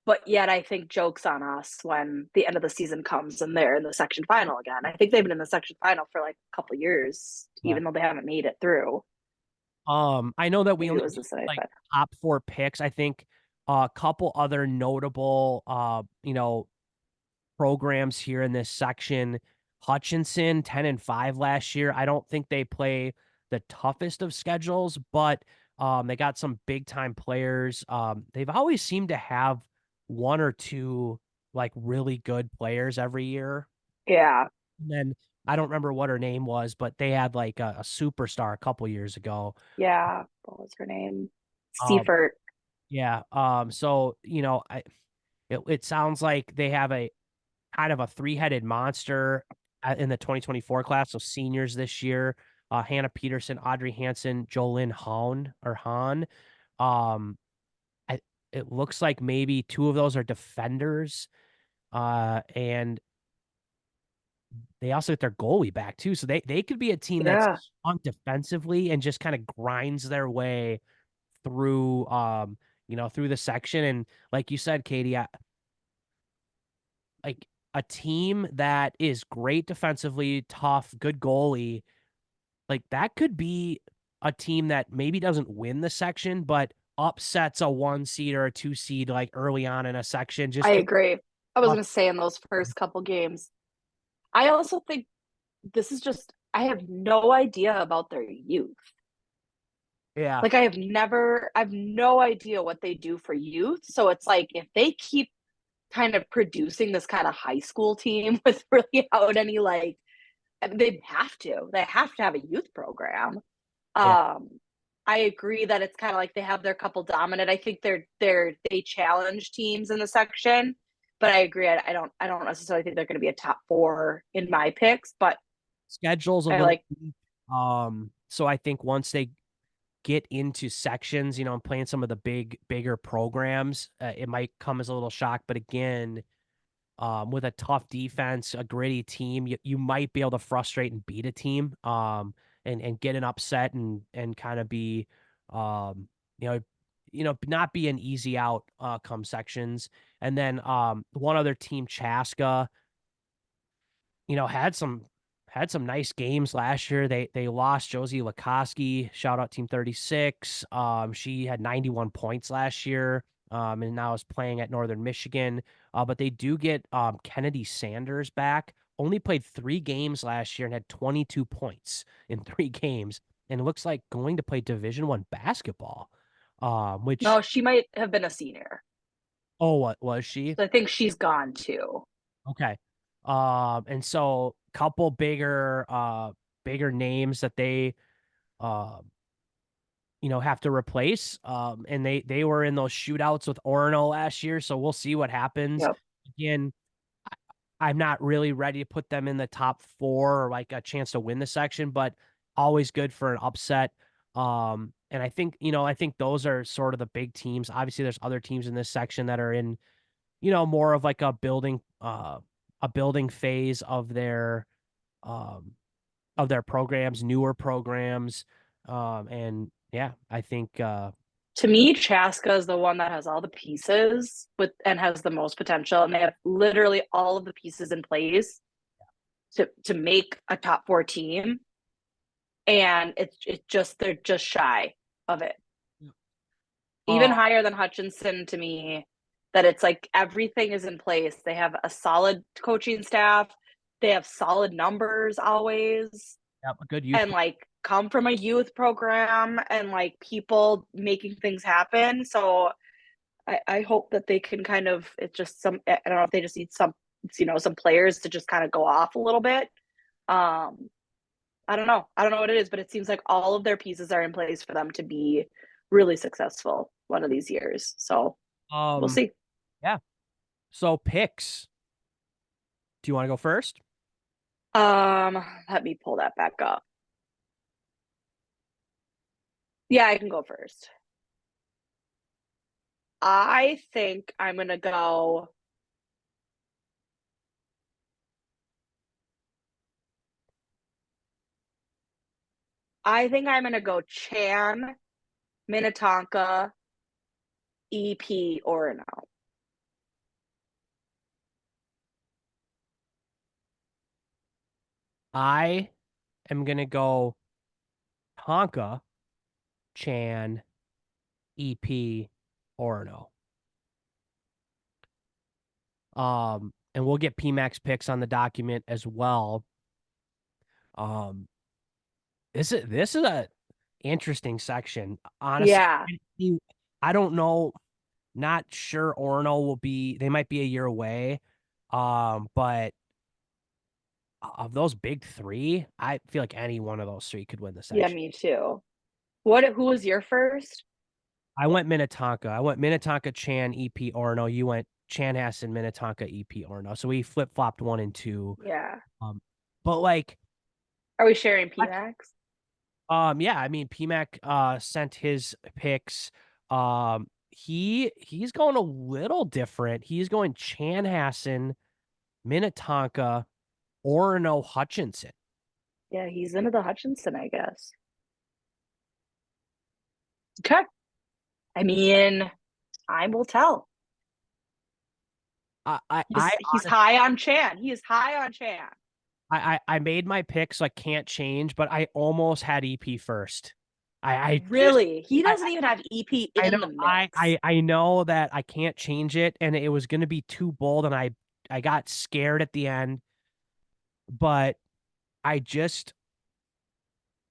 but yet I think jokes on us when the end of the season comes and they're in the section final again. I think they've been in the section final for like a couple of years, Yeah. even though they haven't made it through. I know that we Maybe it only was do the like semifinal. top 4 picks. I think a couple other notable programs here in this section. Hutchinson 10-5 last year. I don't think they play the toughest of schedules, but they got some big time players. They've always seemed to have one or two like really good players every year. Yeah, And then I don't remember what her name was, but they had like a superstar a couple years ago. yeah. What was her name? Um, Seifert. yeah. So it sounds like they have a kind of a three-headed monster in the 2024 class. So seniors this year, Hannah Peterson, Audrey Hansen, Jolynn Hahn. Um, I, it looks like maybe 2 of those are defenders. And they also get their goalie back too. So they could be a team that's Yeah, strong defensively and just kind of grinds their way through through the section. And like you said, Katie, like a team that is great defensively, tough, good goalie, like that could be a team that maybe doesn't win the section, but upsets a 1 seed or a 2 seed like early on in a section. I Just agree. I was tough. going to say in those first couple games. I also think this is just, I have no idea about their youth. Yeah, Like I have no idea what they do for youth. So it's like if they keep kind of producing this kind of high school team without any like, they have to have a youth program. yeah. Um, I agree that it's kind of like they have their couple dominant. I think they challenge teams in the section, but I agree. I don't necessarily think they're going to be a top 4 in my picks, but Schedule's a I little like weak. So I think once they get into sections, and playing some of the bigger programs, it might come as a little shock. But again, with a tough defense, a gritty team, you might be able to frustrate and beat a team, and get an upset and kind of be, um, you know, not be an easy out come sections. And then one other team, Chaska, had some nice games last year. They lost Josie Lukoski. Shout out Team 36. She had 91 points last year. And now is playing at Northern Michigan. But they do get Kennedy Sanders back. Only played 3 games last year and had 22 points in 3 games. And it looks like going to play Division I basketball. No, Which she might have been a senior. Oh, what was she? So I think she's gone too. Okay. And so couple bigger names that they uh have to replace. And they were in those shootouts with Orono last year, so we'll see what happens. Yep. Again, I'm not really ready to put them in the top 4 or like a chance to win the section, but always good for an upset. And I think those are sort of the big teams. Obviously, there's other teams in this section that are in, more of like a building phase um of their programs, newer programs. And yeah, I think To me, Chaska is the one that has all the pieces and has the most potential, and they have literally all of the pieces in place to make a top 4 team. And it's just they're just shy of it. Even uh higher than Hutchinson to me, that it's like everything is in place. They have a solid coaching staff. They have solid numbers always, yeah, a good youth. and like come from a youth program and like people making things happen. So I hope that they can kind of, it's just I don't know if they just need some players to just kind of go off a little bit. Um, I don't know. I don't know what it is, but it seems like all of their pieces are in place for them to be really successful one of these years. So we'll Um see. yeah. So picks. Do you want to go first? Let me pull that back up. Yeah, I can go first. I think I'm gonna go. I think I'm gonna go Chan, Minnetonka, EP, Orono. I am gonna go Tonka, Chan, EP, Orono. And we'll get PMAX picks on the document as well. Um, this is a interesting section. Honestly, Yeah, I don't know. Not sure Orono will be. They might be a year away. But of those big 3, I feel like any one of those 3 could win the yeah, section. me too. Who was your first? I went Minnetonka. I went Minnetonka, Chan, EP, Orono. You went Chanhassen, Minnetonka, EP, Orono. So we flip flopped 1 and 2. Yeah. Um, but like, Are we sharing PMAX? yeah, I mean, PMAC sent his picks. He's going a little different. He's going Chanhassen, Minnetonka, Orono, Hutchinson. Yeah, he's into the Hutchinson, I guess. Okay. I mean, time will tell. I I I He's high on Chan. He is high on Chan. I made my pick, so I can't change, but I almost had EP first. I just Really? He doesn't even have EP I know in the mix. I know that I can't change it, and it was gonna be too bold, and I got scared at the end, but I just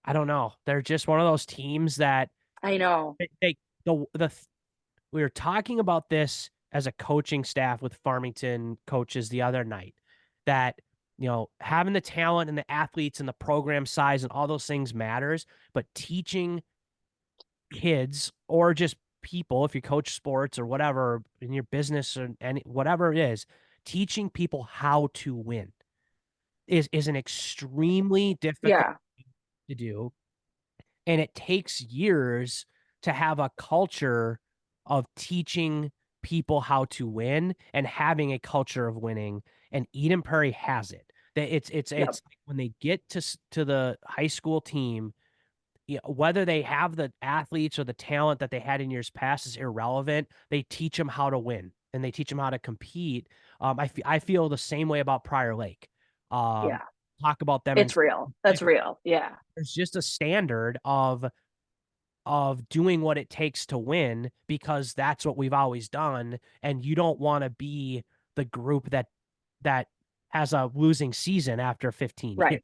I don't know. They're just one of those teams that I know. they we were talking about this as a coaching staff with Farmington coaches the other night, that having the talent and the athletes and the program size and all those things matters, but teaching kids or just people, if you coach sports or whatever in your business or any whatever it is, teaching people how to win is an extremely difficult Yeah. to do. And it takes years to have a culture of teaching people how to win and having a culture of winning. And Eden Prairie has it. That Yep. it's like when they get to the high school team, whether they have the athletes or the talent that they had in years past is irrelevant. They teach them how to win and they teach them how to compete. I feel the same way about Prior Lake. Um, Yeah. talk about them in It's real. That's real. Yeah. there's just a standard of doing what it takes to win because that's what we've always done, and you don't want to be the group that has a losing season after 15 years. Right.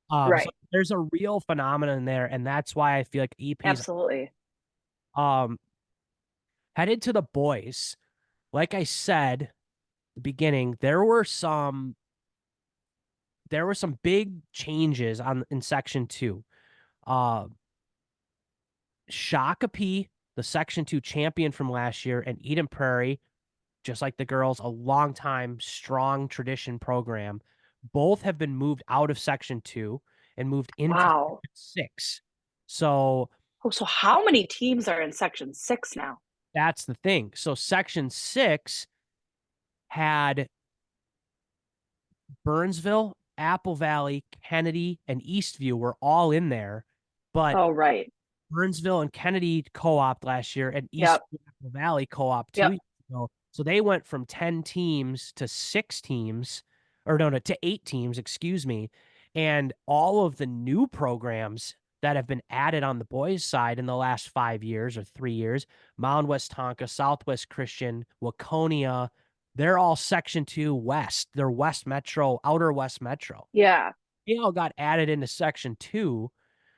So Right. there's a real phenomenon there, and that's why I feel like EP's Absolutely. um headed to the boys. Like I said at the beginning, there were some big changes on in section two. Uh Shakopee, the section two champion from last year, and Eden Prairie, just like the girls, a long time, strong tradition program. Both have been moved out of section two and moved into Wow. section six. So Oh, so how many teams are in section 6 now? that's the thing. So section six had Burnsville, Apple Valley, Kennedy, and Eastview were all in there, but Oh, right. Burnsville and Kennedy co-op last year and East Yep. Apple Valley co-op 2 years Yep. ago. So they went from 10 teams to 6 teams, or no, to 8 teams, excuse me. And all of the new programs that have been added on the boys' side in the last 5 years or 3 years, Mound West Tonka, Southwest Christian, Waconia, they're all Section 2 West. They're West Metro, Outer West Metro. Yeah. They all got added into Section 2.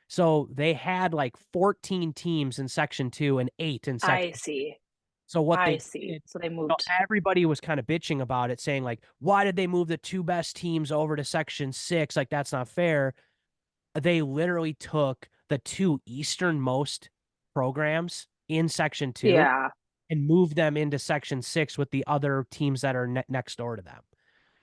So they had like 14 teams in section two and 8 in I section. see. So what I they see. did, So they so moved. everybody was kind of bitching about it, saying like, why did they move the two best teams over to section six? Like that's not fair. They literally took the two easternmost programs in section two Yeah. and moved them into section six with the other teams that are next door to them.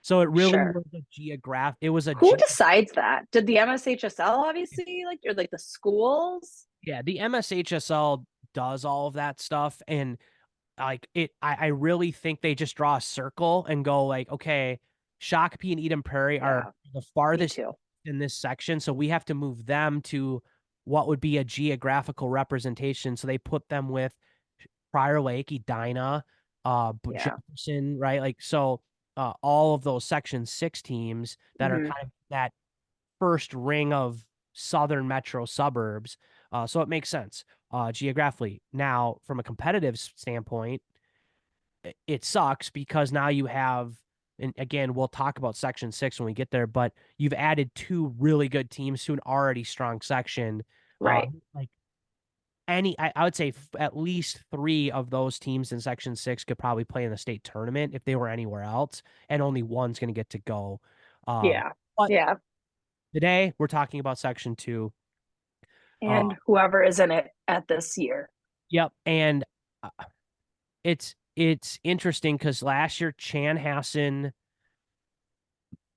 So it really Sure. was a geographic. It was a Who decides that? Did the MSHSL obviously like or like the schools? yeah. The MSHSL does all of that stuff, and like I really think they just draw a circle and go like, okay, Shakopee and Eden Prairie are Yeah, the me farthest too. in this section, so we have to move them to what would be a geographical representation. So they put them with Prior Lake, Edina, Yeah. Jefferson, right? Like so, all of those Section 6 teams that are Hmm. kind of that first ring of southern metro suburbs. So it makes sense geographically. Now, from a competitive standpoint, it sucks because now you have, and again, we'll talk about section six when we get there, but you've added two really good teams to an already strong section. Right. Like I would say at least three of those teams in section six could probably play in the state tournament if they were anywhere else, and only one's going to get to go. Um, Yeah. but Yeah. today we're talking about section two. Uh, And whoever is in it at this year. yep, and uh, it's interesting because last year Chanhassen,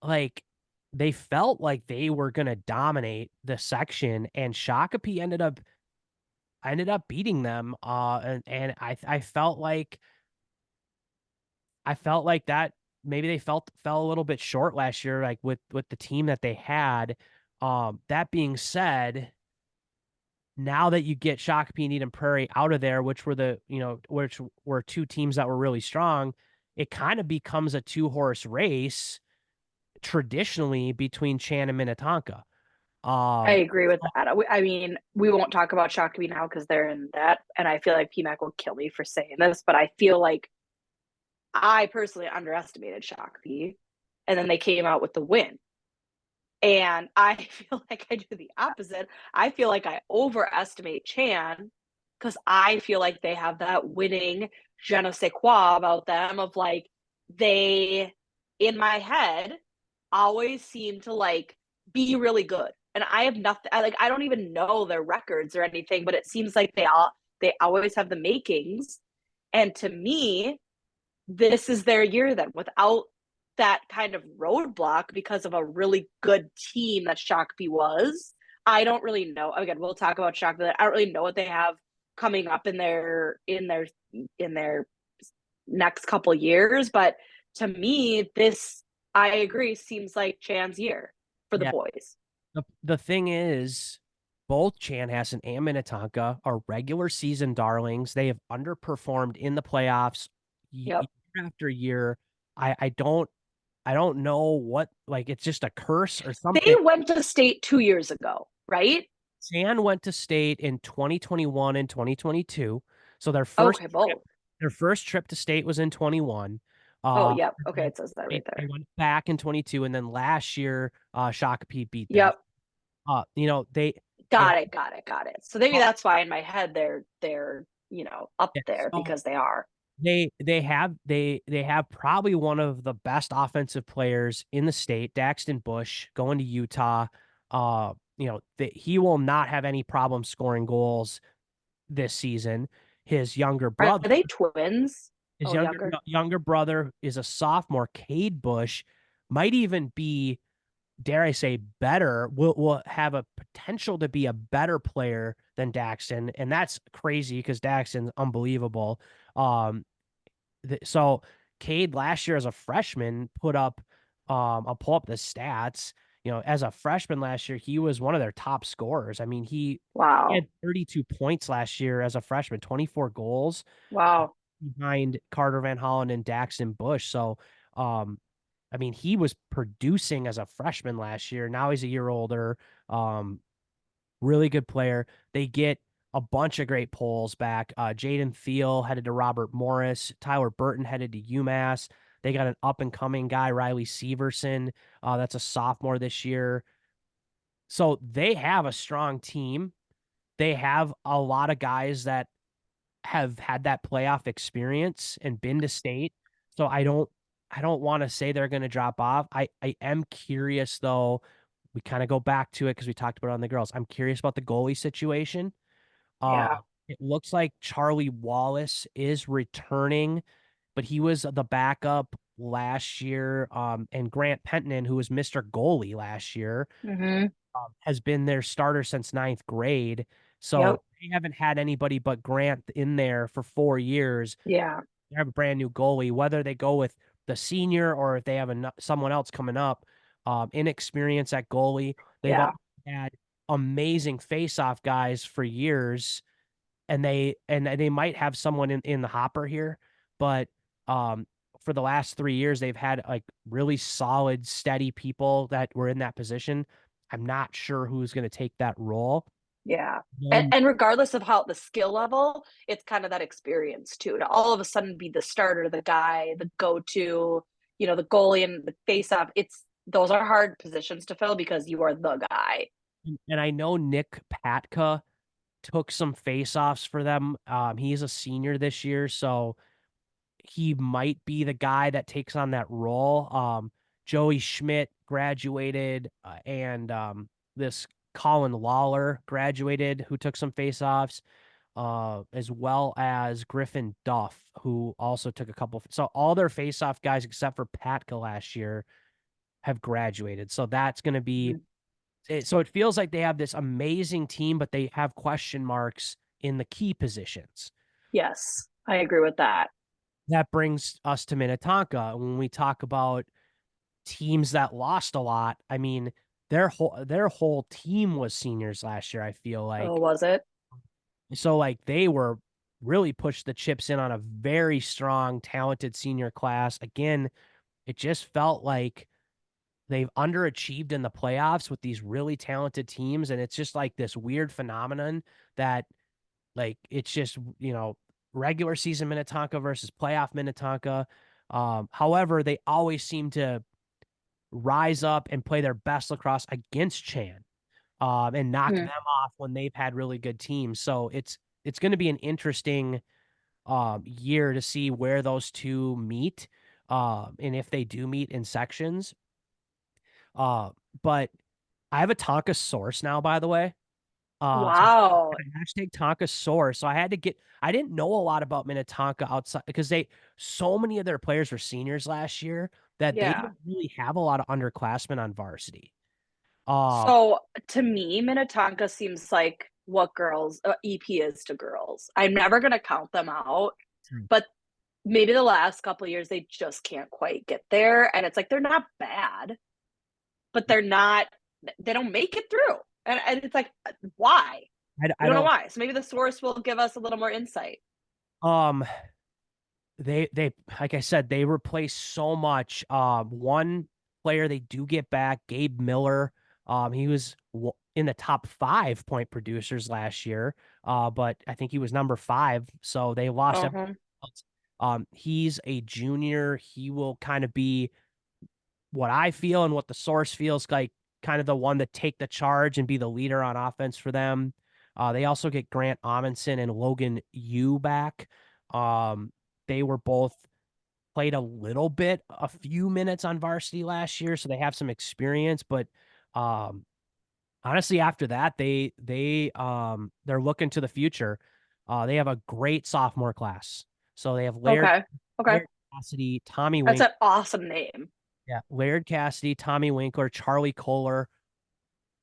like they felt like they were gonna dominate the section, and Shakopee ended up beating them. And I felt like that maybe they fell a little bit short last year, like with the team that they had. That being said, now that you get Shakopee and Eden Prairie out of there, which were two teams that were really strong, it kind of becomes a two-horse race traditionally between Chan and Minnetonka. I Um, agree with that. I mean, we won't talk about Shakopee now because they're in that, and I feel like PMAC will kill me for saying this, but I feel like I personally underestimated Shakopee, and then they came out with the win. And I feel like I do the opposite. I feel like I overestimate Chan because I feel like they have that winning je ne sais quoi about them of like they in my head always seem to like be really good. And I have nothing I don't even know their records or anything, but it seems like they always have the makings. And to me, this is their year then without that kind of roadblock because of a really good team that Shakopee was. I don't really know. Again, we'll talk about chocolate. I don't really know what they have coming up in their next couple years, but to me, this I agree seems like Chan's year for the Yeah. boys. The thing is, both Chanhassen and Minnetonka are regular season darlings. They have underperformed in the playoffs Yep. year after year. I don't know what, like, it's just a curse or They something. went to state 2 years ago, right? Chan went to state in 2021 and 2022. So Okay, both. their first trip to state was in 21. Oh, Uh, yep. and Okay, then it says that right they there. went back in 22, and then last year, Shakopee beat them. Yep. You know, they Got it, got it, got it. So maybe that's why in my head they're, up yeah, there so because they are. they have probably one of the best offensive players in the state, Daxton Bush, going to Utah. He will not have any problem scoring goals this season. His younger Are brother, they twins? his Oh, younger younger. younger brother is a sophomore, Cade Bush, might even be, dare I say, better, will have a potential to be a better player than Daxton, and that's crazy because Daxton's unbelievable. Um, so Cade last year as a freshman put up, I'll pull up the stats. You know, as a freshman last year, he was one of their top scorers. I mean, he Wow. had 32 points last year as a freshman, 24 goals Wow. behind Carter Van Hollen and Daxton Bush. So, um, I mean, he was producing as a freshman last year. Now he's a year older. Um, Really good player. They get a bunch of great polls back. Jaden Thiel headed to Robert Morris. Tyler Burton headed to UMass. They got an up and coming guy, Riley Severson. That's a sophomore this year. So they have a strong team. They have a lot of guys that have had that playoff experience and been to state. So I don't want to say they're going to drop off. I am curious though. We kind of go back to it because we talked about it on the girls. I'm curious about the goalie situation. Uh, Yeah. it looks like Charlie Wallace is returning, but he was the backup last year. And Grant Penton, who was Mr. Goalie last year, Mm-hmm. has been their starter since ninth grade. So Yep. they haven't had anybody but Grant in there for 4 years. Yeah. They have a brand new goalie. Whether they go with the senior or if they have someone else coming up, inexperience at goalie. They've Yeah. all had amazing face-off guys for years, and they might have someone in the hopper here, but um, for the last 3 years they've had like really solid, steady people that were in that position. I'm not sure who's going to take that role. Yeah. And, No, and regardless of how the skill level, it's kind of that experience too. To all of a sudden be the starter, the guy, the go-to, the goalie and the face-off. Those are hard positions to fill because you are the guy. and I know Nick Patka took some face-offs for them. He's a senior this year, so he might be the guy that takes on that role. Joey Schmidt graduated, and this Colin Lawler graduated, who took some face-offs, as well as Griffin Duff, who also took a couple. So all their face-off guys except for Patka last year have graduated. So that's going to be Mhm. it. So it feels like they have this amazing team, but they have question marks in the key positions. Yes, I agree with that. That brings us to Minnetonka. When we talk about teams that lost a lot, I mean, their whole team was seniors last year, I feel Oh, like. was it? So like they were really pushed the chips in on a very strong, talented senior class. Again, it just felt like they've underachieved in the playoffs with these really talented teams, and it's just like this weird phenomenon that, like, it's just, regular season Minnetonka versus playoff Minnetonka. However, they always seem to rise up and play their best lacrosse against Chan, and knock Hmm. them off when they've had really good teams. So it's going to be an interesting year to see where those two meet, and if they do meet in sections. Uh, but I have a Tonka source now, by the way. So Wow. hashtag Tonka source. So I didn't know a lot about Minnetonka outside because so many of their players were seniors last year that they Yeah. didn't really have a lot of underclassmen on varsity. Um, So to me, Minnetonka seems like what girls EP is to girls. I'm never gonna count them out, True. but maybe the last couple of years they just can't quite get there. And it's like they're not bad, but they're not. They don't make it through, and it's like why? We I don't know don't. why. So maybe the source will give us a little more insight. Um, they like I said, they replace so much. One player they do get back, Gabe Miller. He was in the top 5 point producers last year. But I think he was number 5, so they lost everyone Uh-huh. else. He's a junior. He will kind of be what I feel and what the source feels like, kind of the one to take the charge and be the leader on offense for them. They also get Grant Amundsen and Logan Yu back. Um, they were both played a little bit, a few minutes on varsity last year, so they have some experience. But um, honestly, after that, they're looking to the future. They have a great sophomore class. So they have Okay. Okay. Laird Cassidy, Tommy That's Wink, an awesome name. yeah, Laird Cassidy, Tommy Winkler, Charlie Kohler,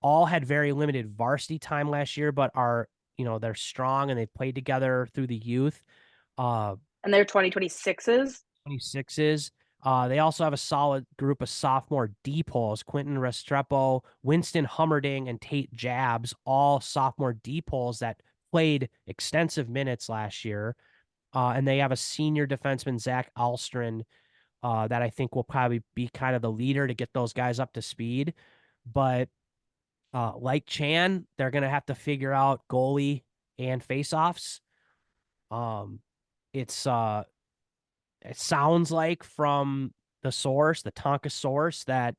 all had very limited varsity time last year, but are, they're strong and they played together through the youth. Uh, And they're 2026s. 26s. They also have a solid group of sophomore D-poles, Quentin Restrepo, Winston Hummerding, and Tate Jabs, all sophomore D-poles that played extensive minutes last year. And they have a senior defenseman, Zach Alstron, that I think will probably be kind of the leader to get those guys up to speed. But like Chan, they're going to have to figure out goalie and faceoffs. Um, it's it sounds like from the source, the Tonka source, that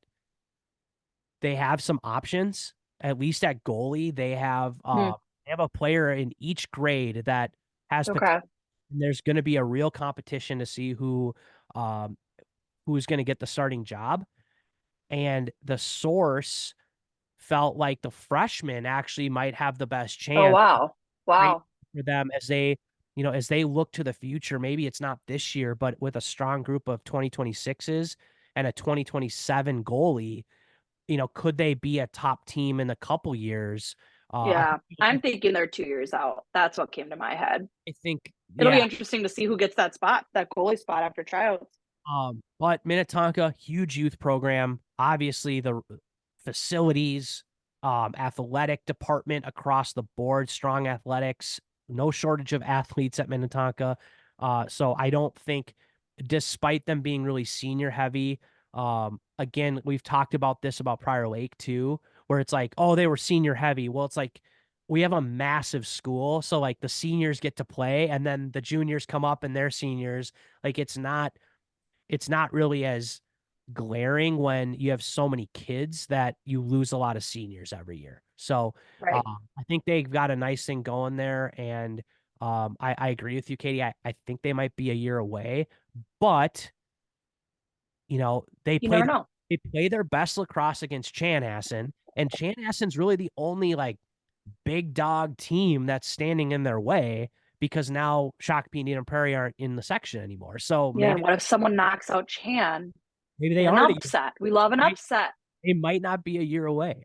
they have some options. At least at goalie, Hmm. they have a player in each grade that has potential. Okay. There's going to be a real competition to see um, who's going to get the starting job. And the source felt like the freshmen actually might have the best Oh chance. wow. Great Wow. for them as they look to the future. Maybe it's not this year, but with a strong group of 2026s and a 2027 goalie, could they be a top team in a couple years? I Yeah. think, I'm thinking they're 2 years out. That's what came to my head. I think, It'll be yeah. interesting to see who gets that spot, that goalie spot after tryouts. But Minnetonka, huge youth program. Obviously, the facilities, athletic department across the board, strong athletics, no shortage of athletes at Minnetonka. So I don't think, despite them being really senior heavy, again, we've talked about this about Prior Lake too, where it's like, oh, they were senior heavy. Well, it's like we have a massive school, so like the seniors get to play, and then the juniors come up and they're seniors. Like it's not really as glaring when you have so many kids that you lose a lot of seniors every year. So Right. I think they've got a nice thing going there. And I agree with you, Katie. I think they might be a year away, but You never know. they play their best lacrosse against Chanhassen, and Chanhassen's really the only like big dog team that's standing in their way because now Shakopee and Eden Prairie aren't in the section anymore. So Yeah. And what if someone knocks out Chan maybe they in an are upset? We love an upset. it might not be a year away.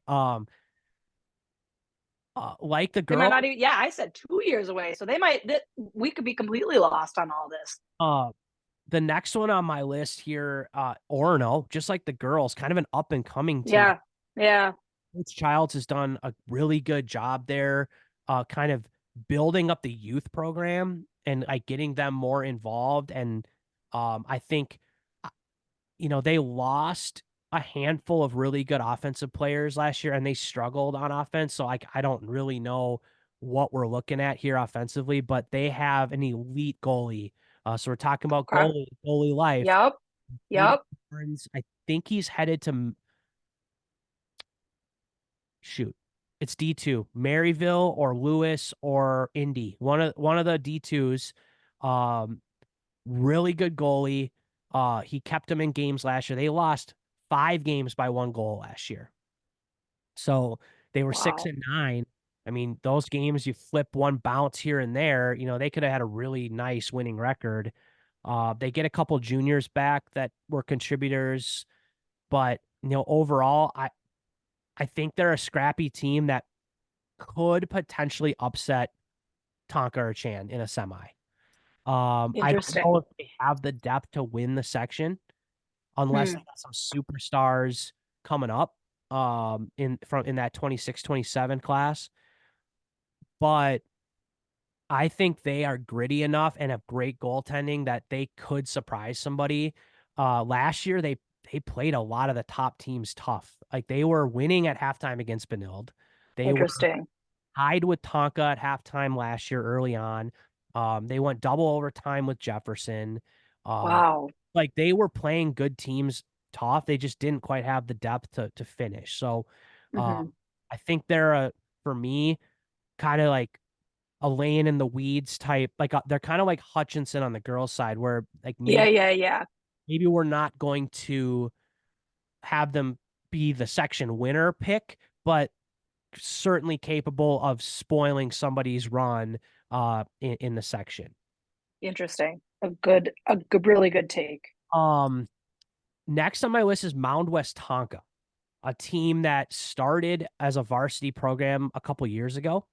Like the They might girl, not even, yeah, I said 2 years away. So they might, we could be completely lost on all this. uh, the next one on my list here, Orono, just like the girls, kind of an up and coming team. Yeah. Yeah. Coach Childs has done a really good job there, kind of building up the youth program and like getting them more involved. And I think, they lost a handful of really good offensive players last year and they struggled on offense. So I don't really know what we're looking at here offensively, but they have an elite goalie. So we're talking about Okay. goalie life. Yep. Aiden Yep. Barnes, I think he's headed to shoot. It's D2, Maryville or Lewis or Indy. One of the D2s. Um, really good goalie. He kept them in games last year. They lost 5 games by 1 goal last year. So they were six Wow. and nine. I mean, those games you flip one bounce here and there, they could have had a really nice winning record. They get a couple juniors back that were contributors, but overall, I think they're a scrappy team that could potentially upset Tonka or Chan in a semi. I don't know Interesting. if they have the depth to win the section unless they Hmm. got some superstars coming up in that 26-27 class. But I think they are gritty enough and have great goaltending that they could surprise somebody. Last year they played a lot of the top teams tough. Like they were winning at halftime against Benilde. They were Interesting. tied with Tonka at halftime last year early on. They went double overtime with Jefferson. Uh, Wow. like they were playing good teams tough. They just didn't quite have the depth to finish. So Hmm. I think they're for me kind of like a laying in the weeds type. Like they're kind of like Hutchinson on the girls' side, where like Yeah, yeah, yeah. maybe we're not going to have them be the section winner pick, but certainly capable of spoiling somebody's run in the section. Interesting. Really good take. Um Next on my list is Mound West Tonka, a team that started as a varsity program a couple years ago.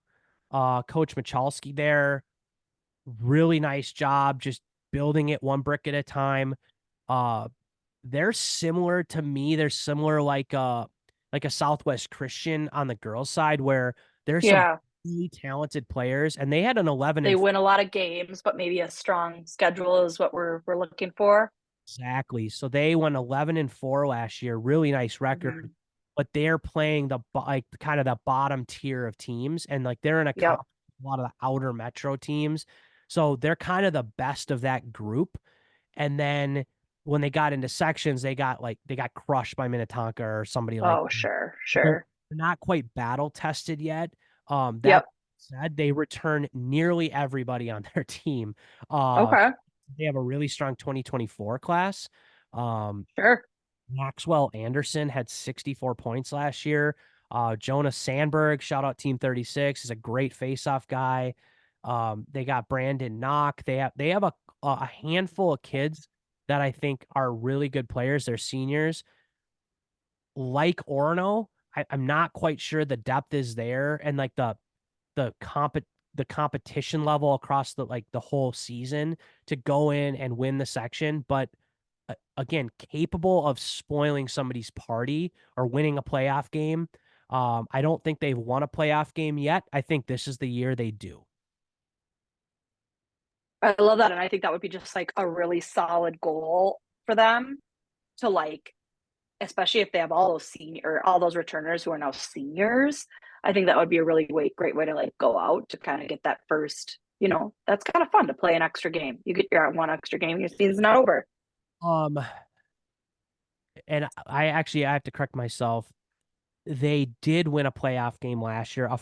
Coach Michalski there, really nice job just building it one brick at a time. Uh they're similar to me. They're similar like a Southwest Christian on the girls' side where there's some Yeah. really talented players and they had an 11 They and win a lot of games, but maybe a strong schedule is what we're looking for. exactly. So they went 11-4 last year, really nice record, Hmm. but they're playing like kind of the bottom tier of teams and like they're in Yep. a lot of the outer metro teams. So they're kind of the best of that group. And then when they got into sections, they got crushed by Minnetonka or somebody like Oh, sure, they're sure. not quite battle tested yet. That Yep. said, they return nearly everybody on their team. Uh, Okay. they have a really strong 2024 class. Um, Sure. Maxwell Anderson had 64 points last year. Jonas Sandberg, shout out Team 36, is a great faceoff guy. They got Brandon Knock. They have a handful of kids that I think are really good players. They're seniors. Like Orono, I'm not quite sure the depth is there and like the comp the competition level across the whole season to go in and win the section, but again, capable of spoiling somebody's party or winning a playoff game. I don't think they've won a playoff game yet. I think this is the year they do. I love that. And I think that would be just like a really solid goal for them to like, especially if they have all those returners who are now seniors. I think that would be a really great way to like go out to kind of get that first, that's kind of fun to play an extra game. You get your one extra game, your season's not over. Um, and I have to correct myself. They did win a playoff game last year, Oh,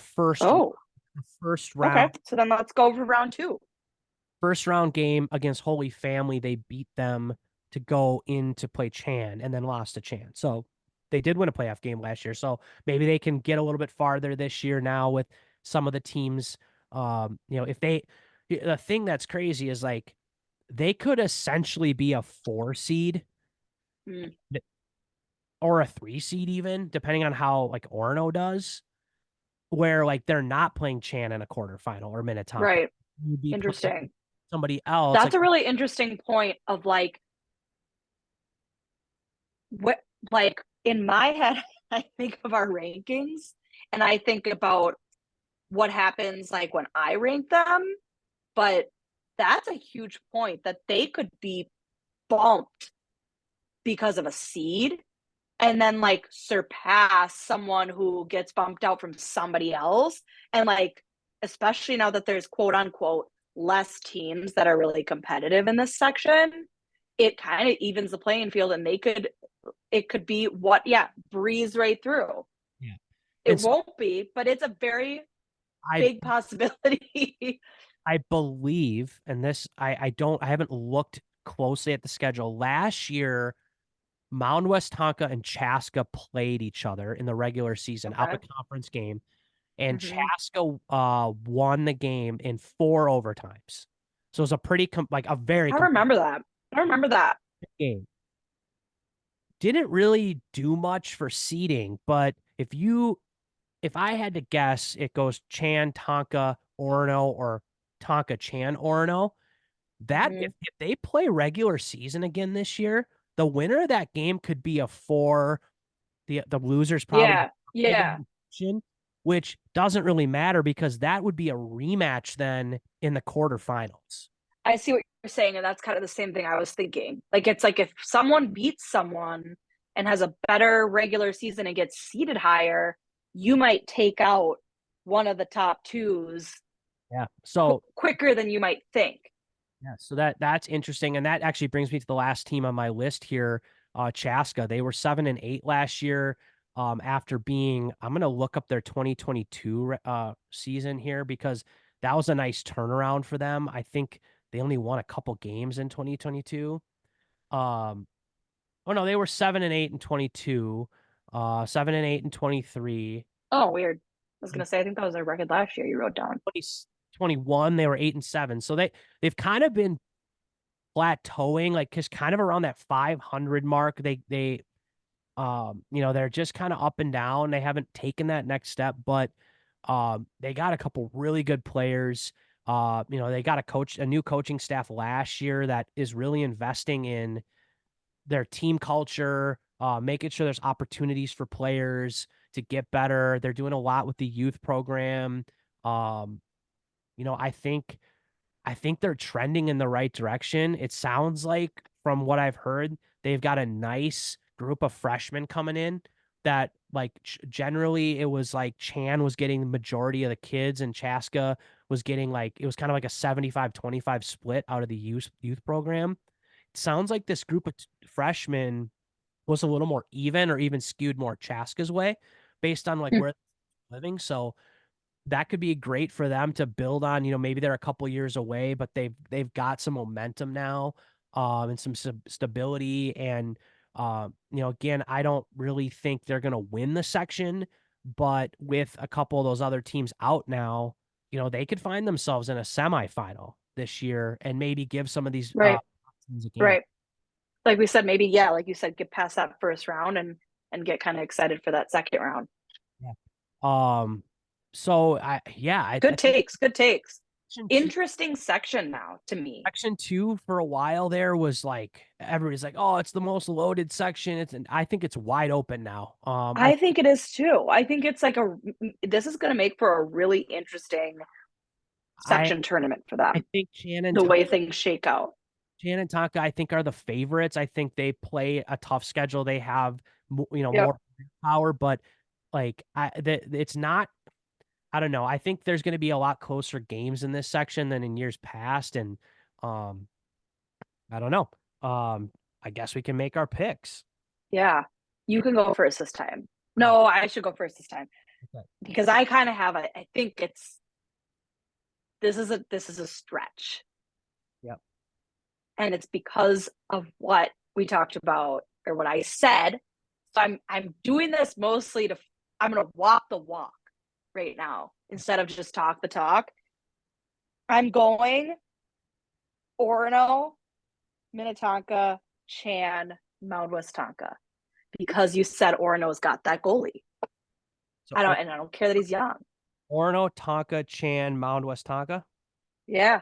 first okay. round So then let's go for round two. first round game against Holy Family. They beat them to go in to play Chan and then lost to Chan. So they did win a playoff game last year. So maybe they can get a little bit farther this year now with some of the teams. If the thing that's crazy is like they could essentially be a 4 seed Mm, or a 3 seed even, depending on how like Orono does, where like they're not playing Chan in a quarterfinal or Minnetonka. right. You'd be playing Interesting. somebody else. That's Like a really interesting point of like what like in my head, I think of our rankings and I think about what happens like when I rank them, but that's a huge point that they could be bumped because of a seed and then like surpass someone who gets bumped out from somebody else. And like, especially now that there's quote unquote less teams that are really competitive in this section, it kind of evens the playing field and it could be breeze right through. yeah. It And so won't be, but it's a very I big possibility. I believe, and this I haven't looked closely at the schedule. Last year, Mound West Tonka and Chaska played each other in the regular season out Okay. of conference game, and Mm-hmm. Chaska won the game in 4 overtimes. So it was a like a very I competitive remember that. I remember that. game. Didn't really do much for seeding, but if I had to guess, it goes Chan, Tonka, Orono, or Tonka, Chan, Orono. That Mhm. if they play regular season again this year, the winner of that game could be a four. The losers probably Yeah. Yeah. which doesn't really matter because that would be a rematch then in the quarterfinals. I see what you're saying, and that's kind of the same thing I was thinking. Like it's like if someone beats someone and has a better regular season and gets seeded higher, you might take out one of the top twos Yeah. So quicker than you might think. yeah, so that's interesting, and that actually brings me to the last team on my list here, Chaska. They were 7-8 last year. After being, I'm gonna look up their 2022 season here because that was a nice turnaround for them. I think they only won a couple games in 2022. Um, oh no, they were 7-8 in 22, 7-8 in 23. Oh, weird. I was gonna say I think that was their record last year. You wrote down. 2021, they were 8-7. So they've kind of been plateauing, like just kind of around that 500 mark. They're just kind of up and down. They haven't taken that next step, but they got a couple really good players. They got a new coaching staff last year that is really investing in their team culture, making sure there's opportunities for players to get better. They're doing a lot with the youth program. Um, I think they're trending in the right direction. It sounds like, from what I've heard, they've got a nice group of freshmen coming in that, like, generally it was like Chan was getting the majority of the kids and Chaska was getting, like, it was kind of like a 75-25 split out of the youth program. It sounds like this group of freshmen was a little more even or even skewed more Chaska's way based on like Hmm. where they're living. So that could be great for them to build on. Maybe they're a couple years away, but they've got some momentum now, and some stability. And again, I don't really think they're gonna win the section, but with a couple of those other teams out now, they could find themselves in a semifinal this year and maybe give some of these Right. teams a game. Right. Like we said, maybe yeah, like you said, get past that first round and get kind of excited for that second round. Yeah. Um. So I Good think takes. Good takes. section two Interesting section now to me. Section two for a while there was like everybody's like, oh, it's the most loaded section. And I think it's wide open now. I think it is too. I think it's like this is going to make for a really interesting I section tournament for I them. think The way things shake out. Shannon and Tonka, I think, are the favorites. I think they play a tough schedule. They have Yep. more power, but it's not. I don't know. I think there's going to be a lot closer games in this section than in years past, and um, I don't know. I guess we can make our picks. Yeah. You can go first this time. All right. No, I should go first this time Okay. because I kind of have I think it's this is a stretch. Yep. And it's because of what we talked about or what I said. So I'm doing this mostly to I'm going to walk the walk right now instead of just talk the talk. I'm going Orono, Minnetonka, Chan, Mount Westonka because you said Orono's got that goalie. So I don't care that he's young. Orno, Tonka, Chan, Mound West Tonka. Yeah.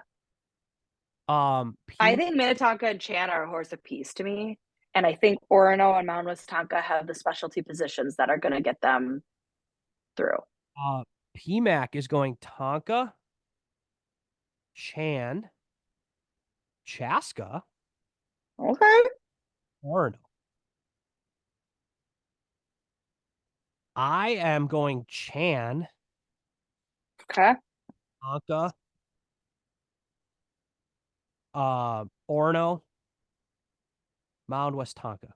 I P think Minnetonka and Chan are a horse of peace to me. And I think Orono and Mount Westonka have the specialty positions that are going to get them through. PMAC is going Tonka, Chan, Chaska, Okay. Orno. I am going Chan, Okay. Tonka, Orno, Mound West Tonka.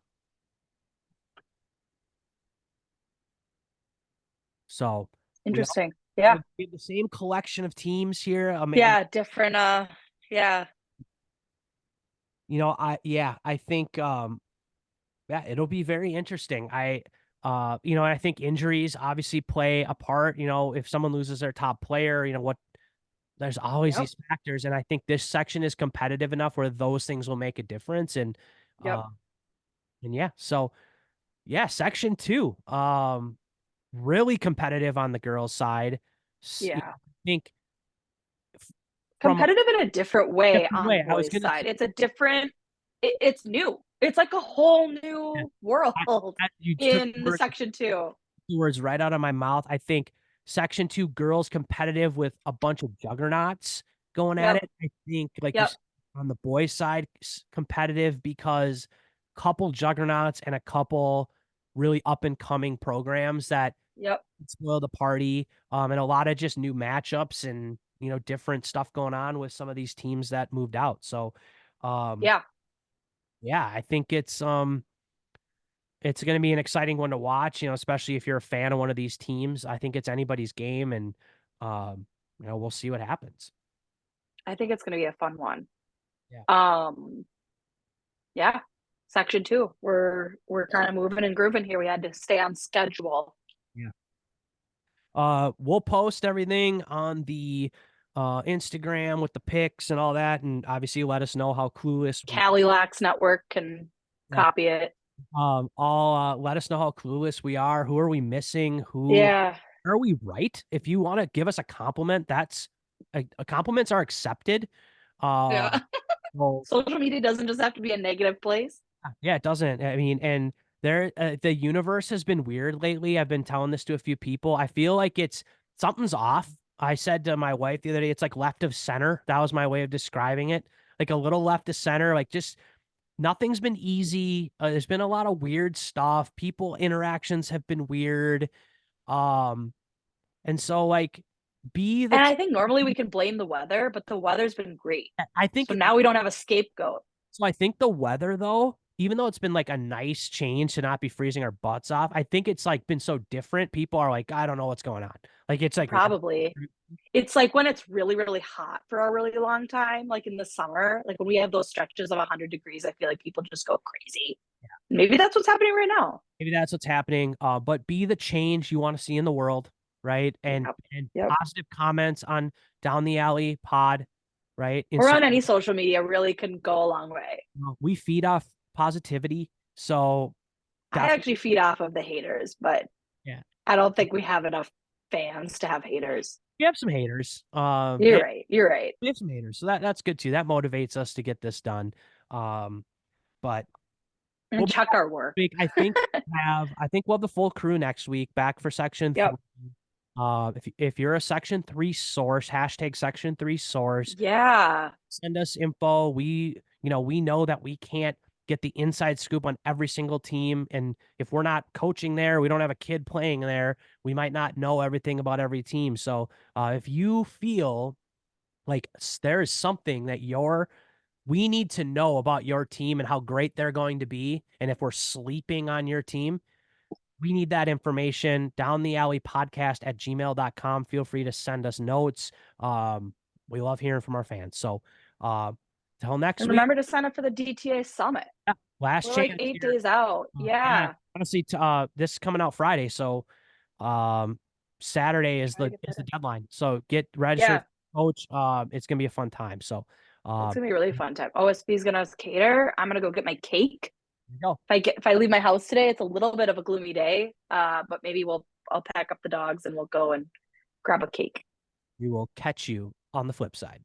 So Interesting. Yeah. we have the same collection of teams here. I mean, Yeah. Different. Yeah. I think yeah, it'll be very interesting. I think injuries obviously play a part. If someone loses their top player, what there's always Yep. these factors, and I think this section is competitive enough where those things will make a difference. Yep. Uh, and yeah, so yeah, section two. really competitive on the girls' side. Yeah. I think from a Competitive in a different way different on the way, I was boys' gonna side. It's a different, it's new. It's like a whole say, new world you took in the section two. the words right out of my mouth. I think Section 2 girls competitive with a bunch of juggernauts going at Yep. it. I think, like you Yep. said, on the boys' side, competitive because couple juggernauts and a couple really up and coming programs that Yep. spoil the party, and a lot of just new matchups and different stuff going on with some of these teams that moved out. So, um, Yeah. yeah, I think it's going to be an exciting one to watch, especially if you're a fan of one of these teams. I think it's anybody's game, and we'll see what happens. I think it's gonna be a fun one. Yeah. Um, yeah. Section two. We're kind of moving and grooving here. We had to stay on schedule. Yeah. We'll post everything on the Instagram with the pics and all that, and obviously let us know how clueless we. Calilax Network can Yeah. copy it. All let us know how clueless we are. Who are we missing? Who Yeah. are we right? If you want to give us a compliment, that's compliments are accepted. Yeah. Well, Social media doesn't just have to be a negative place. yeah, it doesn't. I mean, and the universe has been weird lately. I've been telling this to a few people. I feel like something's off. I said to my wife the other day, it's like left of center. That was my way of describing it. Like a little left of center, like just nothing's been easy. There's been a lot of weird stuff. People interactions have been weird. Um, and so like be the And I think normally we can blame the weather, but the weather's been great. I So think now we don't have a scapegoat. so I think the weather though, even though it's been like a nice change to not be freezing our butts off, I think it's like been so different. People are like, I don't know what's going on. Like it's like Probably. It's like when it's really, really hot for a really long time, like in the summer, like when we have those stretches of 100 degrees, I feel like people just go crazy. Maybe that's what's happening right now. maybe that's what's happening. But be the change you want to see in the world, right? And Yep. and Yep. positive comments on Down the Alley Pod, right? Or on any social media really can go a long way. We feed off positivity, so I definitely, actually feed off of the haters, but yeah. I don't think we have enough fans to have haters. We have some haters. You're right. You're right. We have some haters, so that's good too. That motivates us to get this done. But we'll And be check back our next work. week. I think we'll have the full crew next week back for section Yep. 3. If you're a section 3 source, hashtag section 3 source, Yeah. send us info. We know that we can't get the inside scoop on every single team, and if we're not coaching there, we don't have a kid playing there, we might not know everything about every team. So if you feel like there is something that we need to know about your team and how great they're going to be, and if we're sleeping on your team, we need that information. Down the alley podcast at gmail.com. Feel free to send us notes. We love hearing from our fans. So till next And week, remember to sign up for the DTA Summit. last We're like chance 8 days here. out. Yeah, Yeah. honestly, this is coming out Friday, so um, Saturday is Try to the get is the there. deadline. So get registered, Yeah. coach. It's gonna be a fun time. So It's um, gonna be a really fun time. OSB is gonna cater. I'm gonna go get my cake. there you go. If I leave my house today, it's a little bit of a gloomy day. But maybe I'll pack up the dogs and we'll go and grab a cake. We will catch you on the flip side.